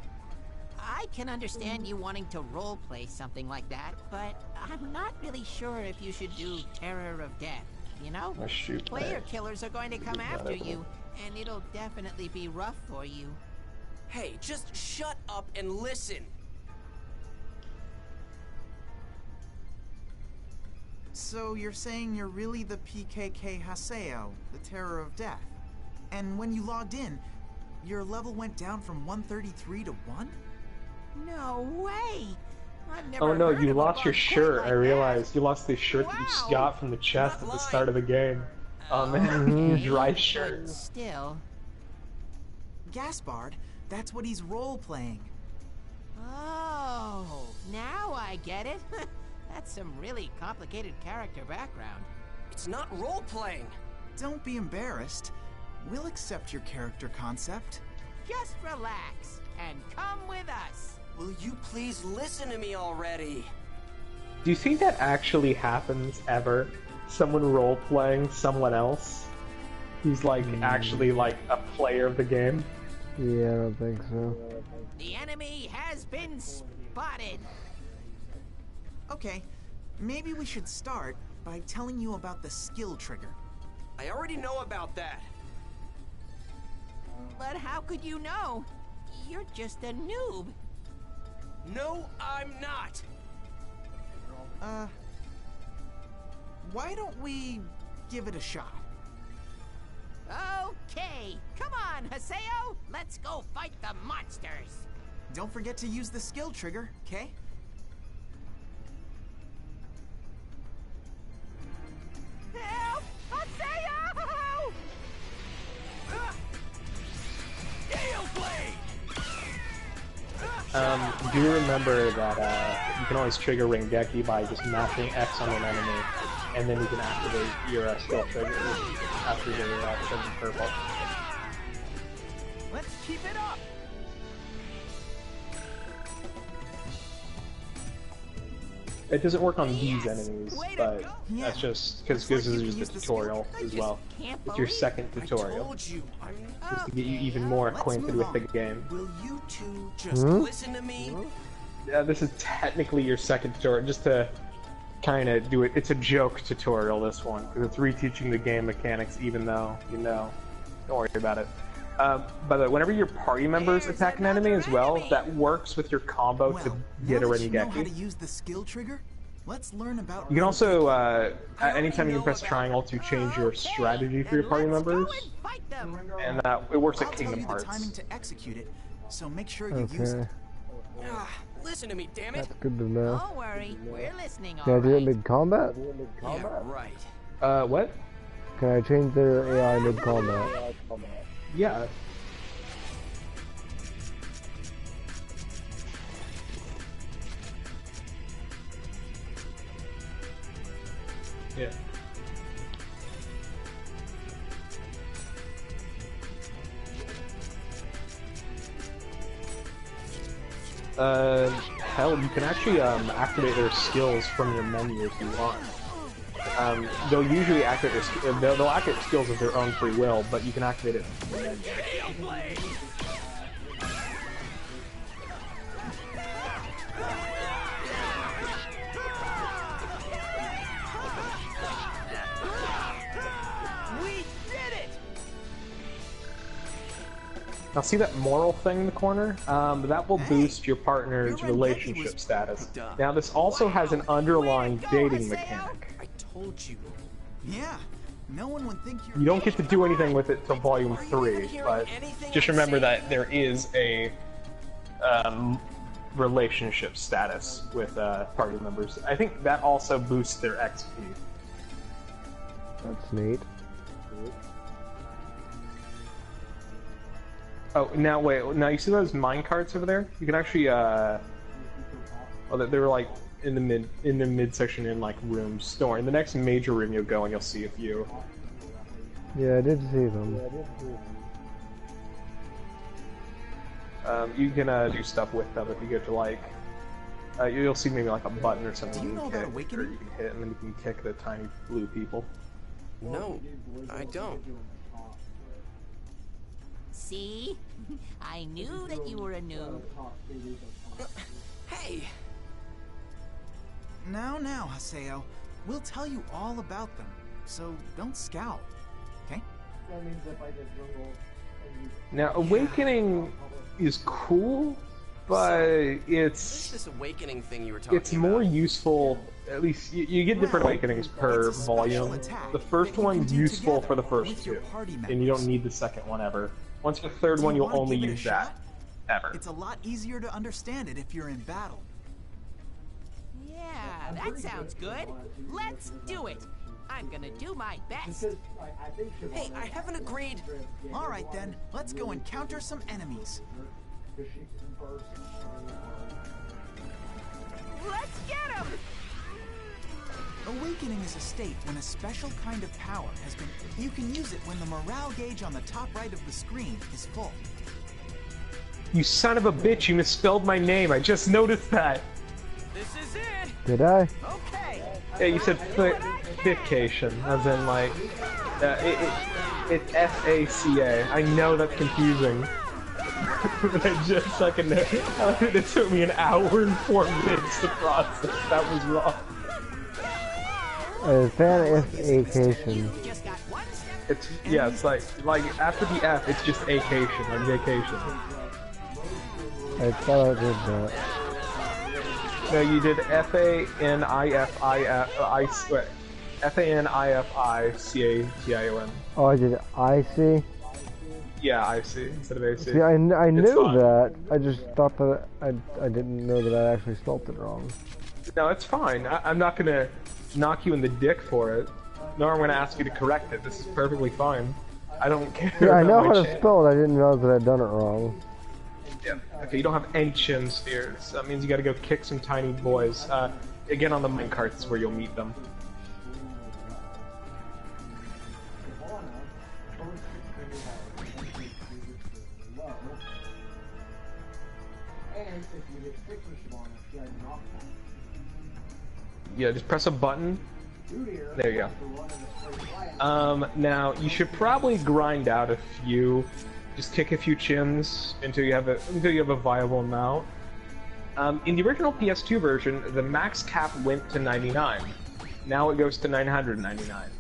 I can understand you wanting to roleplay something like that, but I'm not really sure if you should do Terror of Death, you know? Oh, shoot, Player man. killers are going to come after you, and it'll definitely be rough for you. Hey, just shut up and listen. So you're saying you're really the PKK Haseo, the Terror of Death. And when you logged in, your level went down from 133 to 1? No way! I've never Oh no, heard you of a lost your bug shirt. quite I like realized you lost the shirt that you just got from the chest at the start of the game. Oh man, dry shirt. Still. Gaspard, that's what he's role-playing. Oh, now I get it. That's some really complicated character background. It's not role-playing. Don't be embarrassed. We'll accept your character concept. Just relax and come with us. Will you please listen to me already? Do you think that actually happens ever? Someone role-playing someone else? Who's like actually like a player of the game? Yeah, I don't think so. The enemy has been spotted. Okay, maybe we should start by telling you about the skill trigger. I already know about that. But how could you know? You're just a noob. No, I'm not. Why don't we give it a shot? Okay, come on, Haseo. Let's go fight the monsters. Don't forget to use the skill trigger, okay? Help! Haseo! Gale Blade! Do you remember that you can always trigger Ringeki by just mashing X on an enemy, and then you can activate your skill trigger after you're turning purple? Let's keep it up! It doesn't work on these enemies, but that's just because this is just a tutorial as well. It's your second tutorial. Just to get you even more acquainted with the game. Will you two just listen to me? Yeah, this is technically your second tutorial, just to kind of do it. It's a joke tutorial, this one, because it's reteaching the game mechanics, even though, you know, don't worry about it. By the way, whenever your party members attack an enemy as well, that works with your combo to get a Ringeki. Know how to use the skill trigger? Let's learn about. You can also, anytime you can press triangle to change your strategy for your party members, and it works at Kingdom Hearts. I'll tell you the timing to execute it, so make sure you use it. Listen to me, damn it! That's good to know. Don't worry, we're listening. Can I do it mid-combat? Yeah, right. What? Can I change their AI mid-combat? Yeah. Yeah. Hell, you can actually activate their skills from your menu if you want. They'll usually activate they'll activate skills of their own free will, but you can activate it from the menu. Now see that moral thing in the corner? That will boost your partner's relationship status. Now this also has an underlying dating mechanic. I told you. Yeah, no one would think you're... You don't get to do anything with it till Volume 3, but just remember that there is a relationship status with party members. I think that also boosts their XP. That's neat. Oh, now wait. Now you see those mine carts over there? You can actually, oh, they were like in the midsection in like rooms. Don't worry. In the next major room you'll go and you'll see a few. Yeah, I did see them. You can do stuff with them if you go to like. You'll see maybe like a button or something. Do you know about Awakening? You can hit and then you can kick the tiny blue people. No, I don't. See? I knew that you were a noob. Hey! Now, Haseo. We'll tell you all about them, so don't scowl, okay? Now, Awakening is cool, but it's this Awakening thing you were talking it's more useful. At least you get different Awakenings per volume. The first one's useful for the first two, and you don't need the second one ever. Once the third one, you'll only use that ever. It's a lot easier to understand it if you're in battle. Yeah, that sounds good. Let's do it. I'm gonna do my best. Hey, I haven't agreed. All right then, let's go encounter some enemies. Let's get him! Awakening is a state when a special kind of power has been... You can use it when the morale gauge on the top right of the screen is full. You son of a bitch, you misspelled my name. I just noticed that. This is it. Did I? Okay. Yeah, you said Fanification, as in like... it's F-A-C-A. I know that's confusing. But I just fucking know. It took me an hour and 4 minutes to process. That was wrong. Fanification. It's yeah, it's like after the F, it's just acation, like vacation. I thought I did that. No, you did F-A-N-I-F-I-C-A-T-I-O-N. Oh, I did I-C? Yeah, IC instead of AC. See, I knew that. I just thought that I didn't know that I actually spelt it wrong. No, it's fine. I'm not gonna knock you in the dick for it. Nor I'm gonna ask you to correct it. This is perfectly fine. I don't care. Yeah, I know how to spell it. I didn't realize that I'd done it wrong. Yeah. Okay, you don't have any chin spheres. That means you gotta go kick some tiny boys. Again, on the minecarts is where you'll meet them. Yeah, just press a button. There you go. Now you should probably grind out a few. Just kick a few chins until you have a viable amount. In the original PS2 version, the max cap went to 99. Now it goes to 999.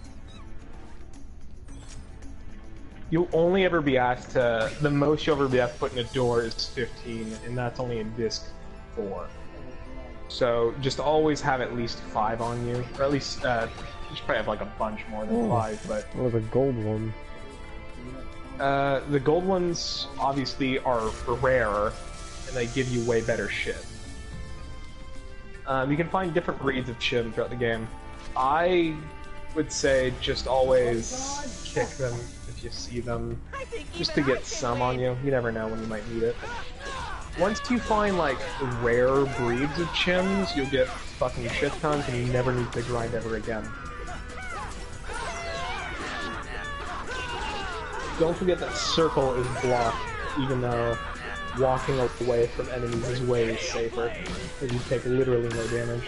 You'll only ever be asked to. The most you'll ever be asked to put in a door is 15, and that's only in disc 4. So just always have at least 5 on you, or at least you should probably have like a bunch more than 5. But what was a gold one? The gold ones obviously are rare, and they give you way better shit. You can find different breeds of chim throughout the game. I would say just always kick them if you see them, just to get some on you. You never know when you might need it. Once you find like rare breeds of chims, you'll get fucking shit tons, and you never need to grind ever again. Don't forget that circle is blocked, even though walking away from enemies is way safer, because you take literally no damage.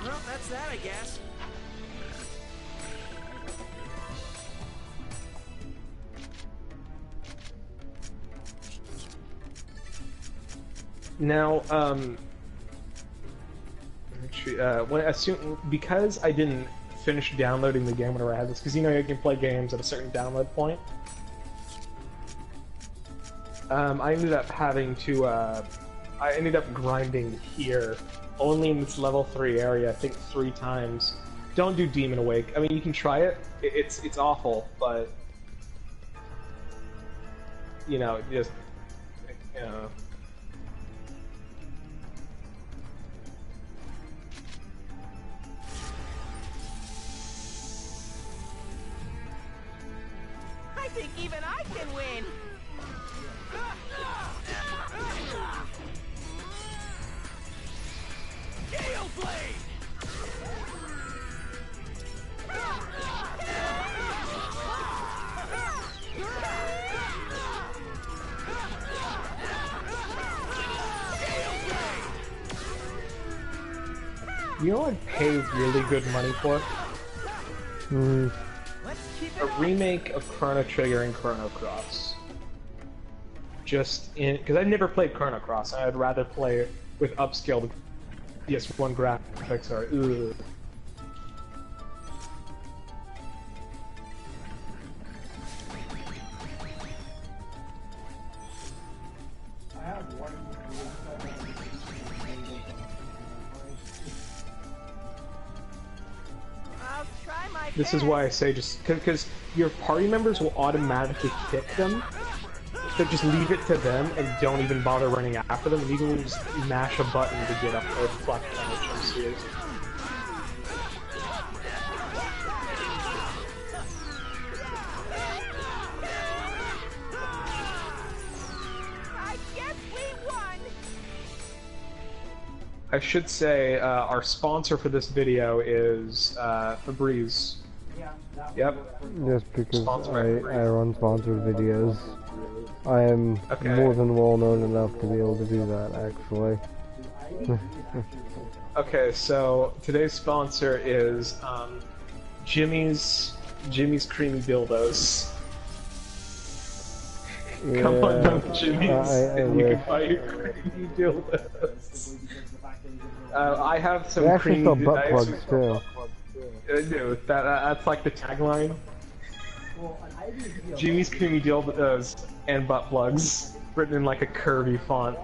Well, that's that, I guess. Now, because I didn't finish downloading the game whenever I had this, because you know you can play games at a certain download point. I ended up having to, I ended up grinding here, only in this level 3 area, I think 3 times. Don't do Demon Awake. I mean, you can try it. It's awful, but you know, just you know. I think even I can win. Gale Blade! You know what I'd pay really good money for? A remake of Chrono Trigger and Chrono Cross. Just in, because I've never played Chrono Cross, and I'd rather play it with upscaled PS1 graphics. Or ugh. This is why I say just because your party members will automatically kick them, so just leave it to them and don't even bother running after them. You can just mash a button to get up or deflect on the jump spheres. I guess we won. I should say our sponsor for this video is Febreze. Yep. Just because I run sponsored videos. I am more than well known enough to be able to do that, actually. Okay, so today's sponsor is Jimmy's Creamy Dildos. Yeah, come on, Jimmy's, and you can buy your creamy dildos. I have some they actually creamy sell butt plugs too. No, that's like the tagline. Jimmy's Creamy Dildos and butt plugs, written in like a curvy font.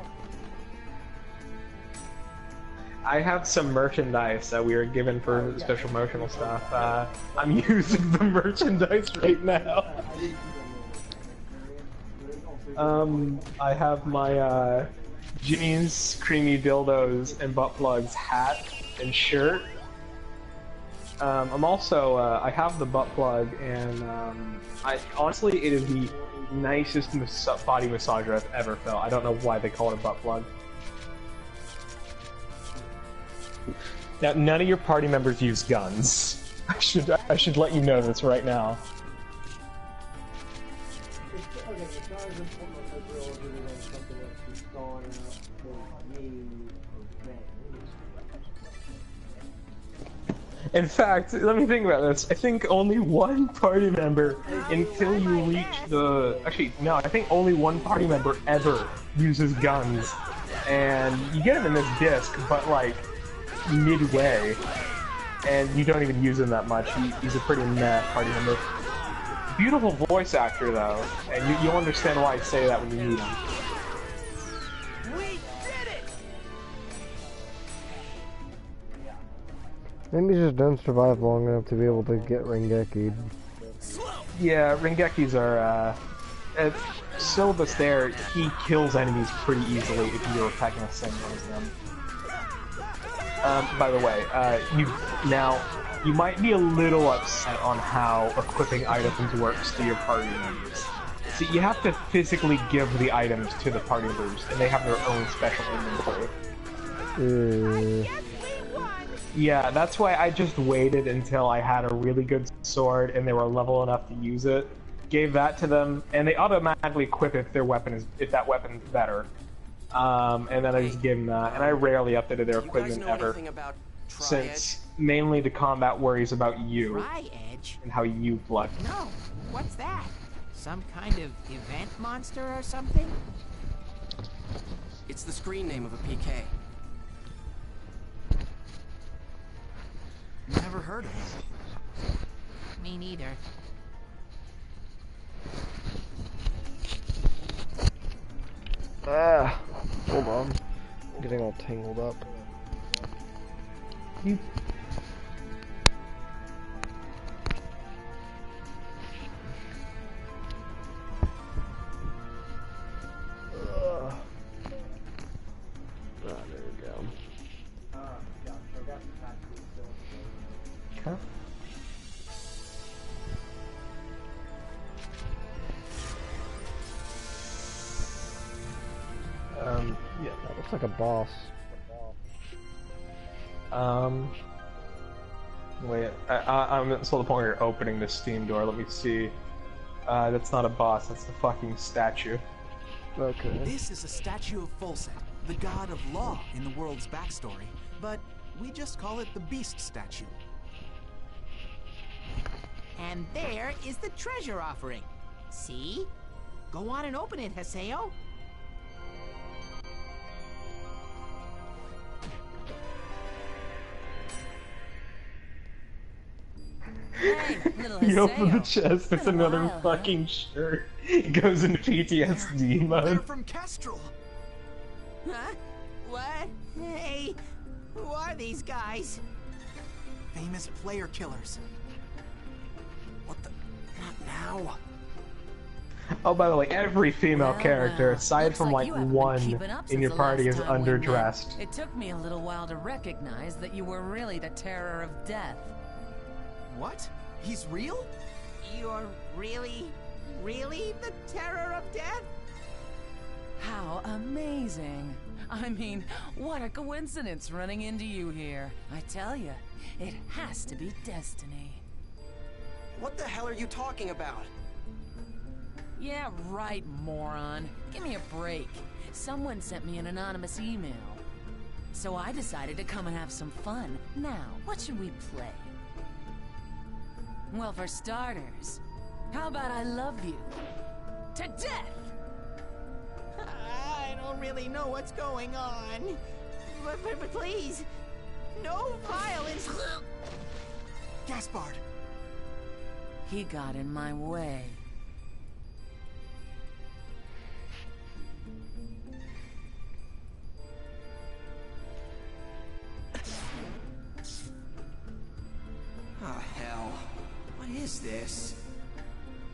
I have some merchandise that we were given for special promotional stuff. I'm using the merchandise right now. I have my Jimmy's Creamy Dildos and Butt Plugs hat and shirt. I'm also, I have the butt plug, and honestly, it is the nicest body massager I've ever felt. I don't know why they call it a butt plug. Now, none of your party members use guns. I should let you know this right now. In fact, let me think about this. I think only one party member until you reach the... Actually, no, I think only one party member ever uses guns. And you get him in this disc, but like midway. And you don't even use him that much. He's a pretty meh party member. Beautiful voice actor though, and you'll understand why I say that when you meet him. Maybe he just don't survive long enough to be able to get Rengeki'd. Yeah, Rengekis are, at syllabus there, he kills enemies pretty easily if you're attacking the same one as them. By the way, you might be a little upset on how equipping items works to your party members. So you have to physically give the items to the party members, and they have their own special inventory. Yeah, that's why I just waited until I had a really good sword and they were level enough to use it. Gave that to them, and they automatically equip if that weapon's better. And then I just gave them that, and I rarely updated their equipment ever. Since mainly the combat worries about you and how you blood. No, what's that? Some kind of event monster or something? It's the screen name of a PK. Never heard of it. Me neither. Ah, hold on. I'm getting all tangled up. There we go. Okay. Yeah, that looks like a boss. Wait, I'm at the point where you're opening the Steam door. Let me see. That's not a boss. That's the fucking statue. Okay. This is a statue of Folset, the god of law in the world's backstory, but we just call it the Beast statue. And there is the treasure offering. See? Go on and open it, Haseo. Hey, little You open the Haseo. chest, it's another fucking shirt. It goes into PTSD mode. They're from Kestrel. Huh? What? Hey, who are these guys? Famous player killers. What the? Not now. Oh, by the way, every female Well, character, aside looks from like you haven't been one keeping up in since your the party, last is time we met. underdressed. It took me a little while to recognize that you were really the terror of death. What? He's real? You're really the terror of death? How amazing. I mean, what a coincidence running into you here. I tell you, it has to be destiny. What the hell are you talking about? Yeah, right, moron. Give me a break. Someone sent me an anonymous email. So I decided to come and have some fun. Now, what should we play? Well, for starters, how about I love you to death? I don't really know what's going on. But please, no violence. Gaspard. He got in my way. is this?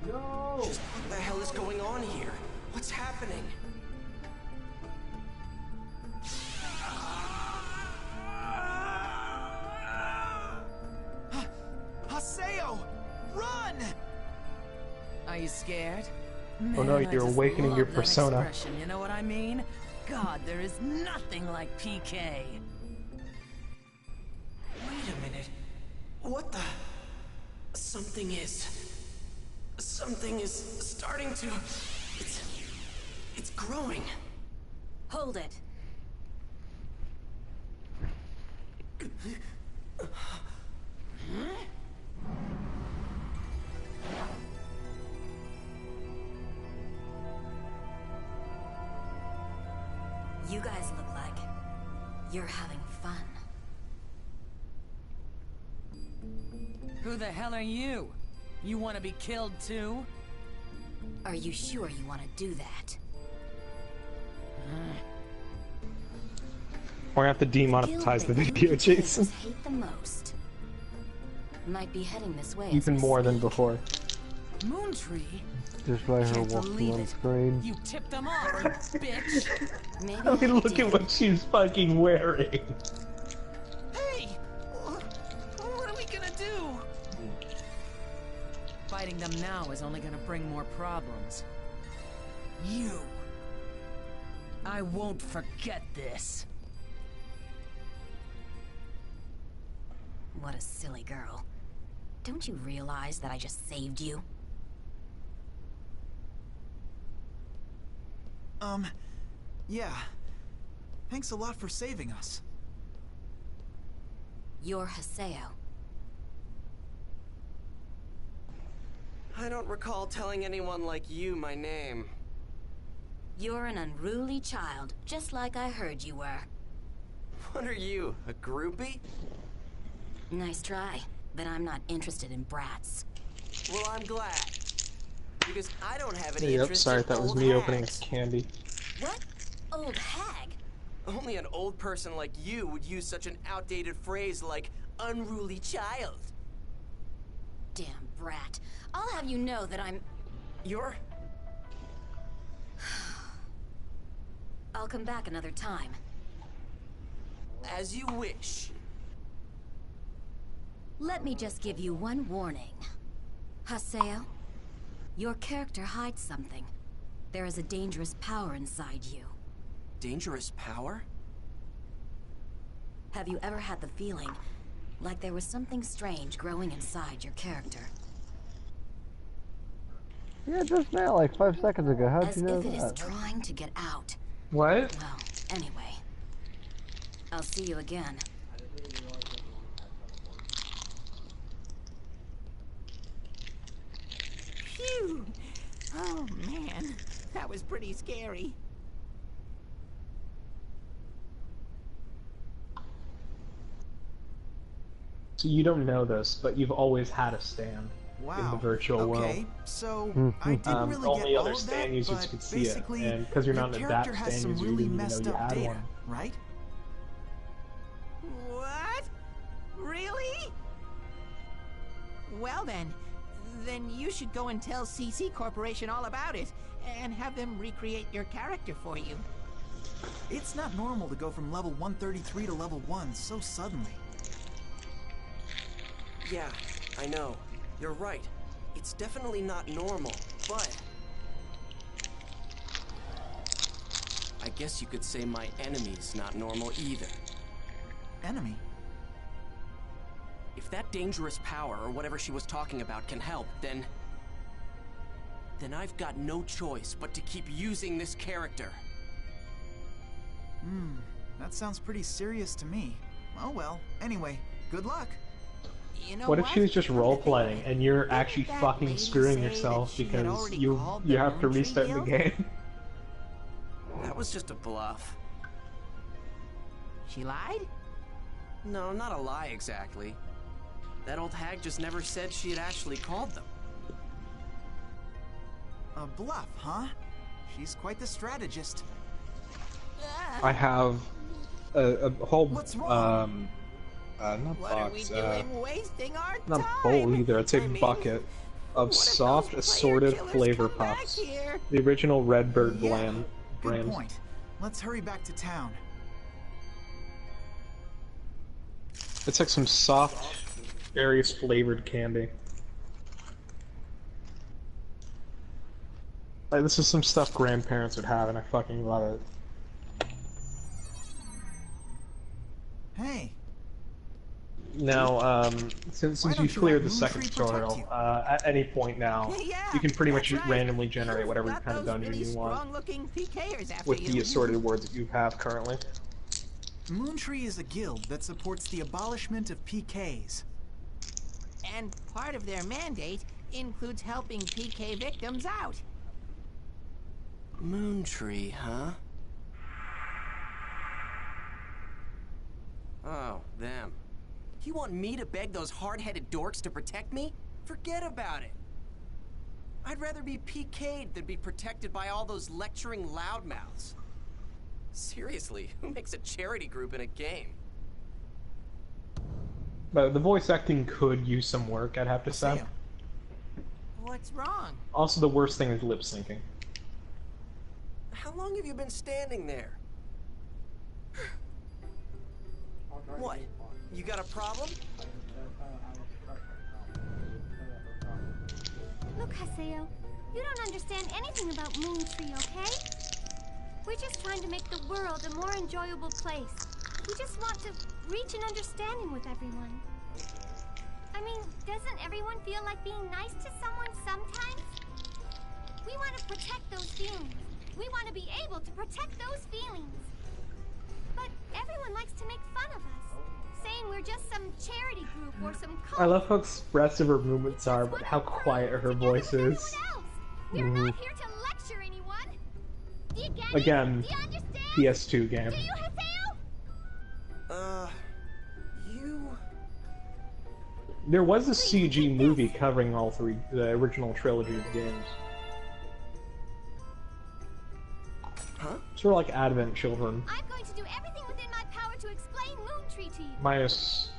No! Just what the hell is going on here? What's happening? Haseo! Run! Are you scared? Oh no, Man, you're I just awakening love your that persona. expression, you know what I mean? God, there is nothing like PK. Wait a minute. What the? Something is starting to... It's growing. Hold it. You guys look like you're having fun. Who the hell are you? You want to be killed too? Are you sure you want to do that? We're gonna have to demonetize the video, Jason. Hate the most. Might be heading this way. Even more than before. Moontree? Just by her walking on screen. You tipped them off, you bitch! Maybe I mean, look at what she's fucking wearing. Hey! What are we gonna do? Fighting them now is only gonna bring more problems. You! I won't forget this. What a silly girl. Don't you realize that I just saved you? Yeah. Thanks a lot for saving us. You're Haseo. I don't recall telling anyone like you my name. You're an unruly child, just like I heard you were. What are you, a groupie? Nice try, but I'm not interested in brats. Well, I'm glad. Because I don't have any Yep, interest sorry, in that was old me hags. opening candy. What? Old hag? Only an old person like you would use such an outdated phrase like unruly child. Damn brat. I'll have you know that I'm... You're... I'll come back another time. As you wish. Let me just give you one warning. Haseo, your character hides something. There is a dangerous power inside you. Dangerous power? Have you ever had the feeling like there was something strange growing inside your character? Yeah, just now, like 5 seconds ago. How'd As you know if it is that? trying to get out. What? Well, anyway. I'll see you again. Phew! Oh man, that was pretty scary. So you don't know this, but you've always had a stand in the virtual world. Okay, so I didn't really only get other all of stand that, users but could see it, basically, and because you're your not an character adapt has stand some user, you really didn't even messed know you up had data, one. right? What? Really? Well then you should go and tell CC Corporation all about it, and have them recreate your character for you. It's not normal to go from level 133 to level 1 so suddenly. Yeah, I know. You're right. It's definitely not normal, but... I guess you could say my enemy's not normal either. Enemy? If that dangerous power, or whatever she was talking about, can help, then I've got no choice but to keep using this character. That sounds pretty serious to me. Oh well, anyway, good luck. You know What if she was just role-playing, and you're actually that fucking lady screwing say yourself that she had because already you called the have to Moontree restart the Guild? game? That was just a bluff. She lied? No, not a lie exactly. That old hag just never said she had actually called them. A bluff, huh? She's quite the strategist. I have a whole Not box. Wasting our Not time? bowl either. It's a bucket of soft assorted flavor puffs. The original Redbird brand. Good point. Let's hurry back to town. It's like some soft, various flavored candy. Like, this is some stuff grandparents would have, and I fucking love it. Hey. Now, since you've cleared the second tutorial, at any point now, you can pretty much randomly generate whatever kind of dungeon you want with the assorted words that you have currently. Moontree is a guild that supports the abolishment of PKs. And part of their mandate includes helping PK victims out. Moontree, huh? Oh, them. You want me to beg those hard-headed dorks to protect me? Forget about it. I'd rather be PK'd than be protected by all those lecturing loudmouths. Seriously, who makes a charity group in a game? But the voice acting could use some work, I'd have to say. What's wrong? Also, the worst thing is lip syncing. How long have you been standing there? What? You got a problem? Look, Haseo, you don't understand anything about Moontree, okay? We're just trying to make the world a more enjoyable place. We just want to reach an understanding with everyone. I mean, doesn't everyone feel like being nice to someone sometimes? We want to protect those feelings. We want to be able to protect those feelings. But everyone likes to make fun of us, saying we're just some charity group or some cult. I love how expressive her movements are, but how quiet her voice is. We're not here to lecture anyone. Do you get Again, it? Do you understand? PS2 game. Do you, Haseo? You... There was a CG movie covering all three, the original trilogy of games. Huh? Sort of like Advent Children. I'm going to do everything within my power to explain Moontree to you. Minus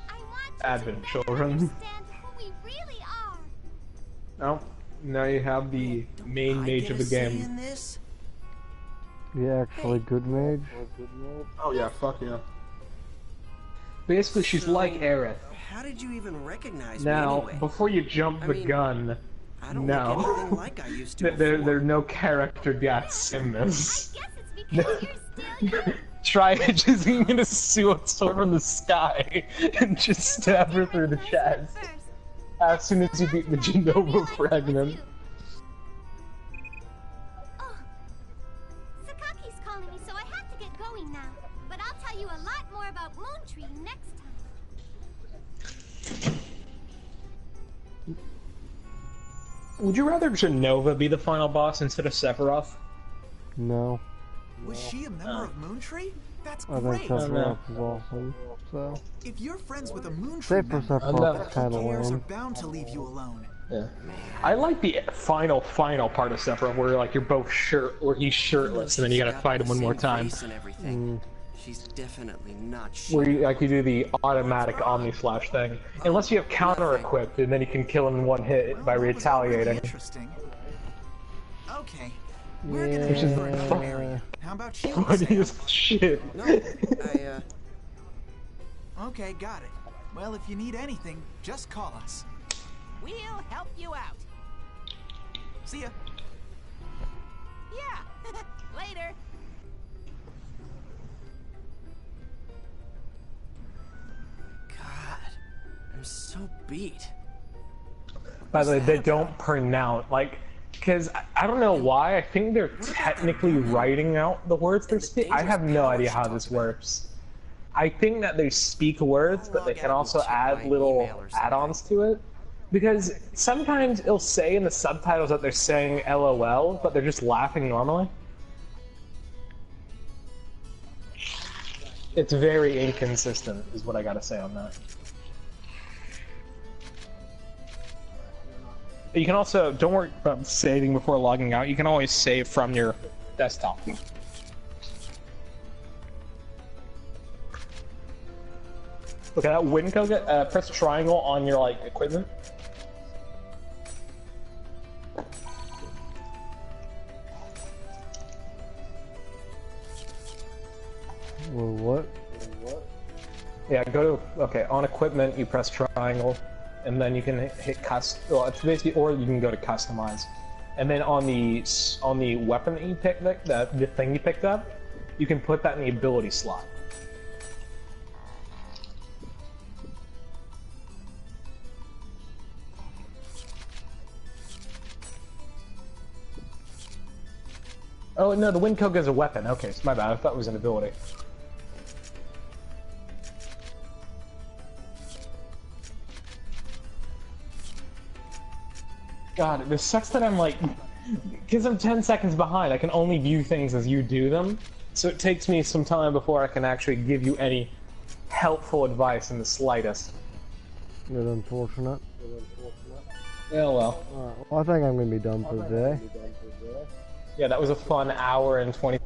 Advent Children. Understand who we really are. Oh, now you have the main mage of the game. Yeah, actually, good mage. Oh yeah, fuck yeah. Basically, she's like Aerith. How did you even recognize Now, me anyway? before you jump the gun, no. Like I used to there are no character deaths in this. I guess it's because you're still young. Try just gonna sword from the sky and just stab her through the chest as soon as you beat the Genova fragment. Oh, Sakaki's calling me, so I have to get going now. But I'll tell you a lot more about Moontree next time. Would you rather Genova be the final boss instead of Sephiroth? No. Was she a member of Moontree? That's I great. think Sephiroth is awesome. So. If you're friends with a Moontree Save for member, Sephiroth, kind of PKers are lame. bound to leave you alone. Yeah. I like the final part of Sephiroth where like you're both where he's shirtless and then you gotta fight him one more time. She's definitely not Where you do the automatic Omni Slash thing. Unless you have counter equipped and then you can kill him in one hit by retaliating. Interesting. Okay. We're gonna Which is head for another area. How about you? funny as shit. No, Okay, got it. Well, if you need anything, just call us. We'll help you out. See ya. Yeah. Later. God, I'm so beat. By the way, they don't pronounce, like, because I don't know why, I think they're technically writing out the words they're speaking. I have no idea how this works. I think that they speak words, but they can also add little add-ons to it. Because sometimes it'll say in the subtitles that they're saying LOL, but they're just laughing normally. It's very inconsistent, is what I gotta say on that. You can also, don't worry about saving before logging out, you can always save from your desktop. Look at that wind coga. Press triangle on your like equipment. Well, what? Yeah, go to on equipment. You press triangle, and then you can hit custom. Well, it's basically, or you can go to customize, and then on the weapon that you picked, the thing you picked up, you can put that in the ability slot. Oh no, the wind coga is a weapon. Okay, it's my bad. I thought it was an ability. God, this sucks that I'm like, because I'm 10 seconds behind, I can only view things as you do them, so it takes me some time before I can actually give you any helpful advice in the slightest. Good, unfortunate. Yeah, well. Alright, well, I think I'm going to be done for today. Yeah, that was a fun hour and 20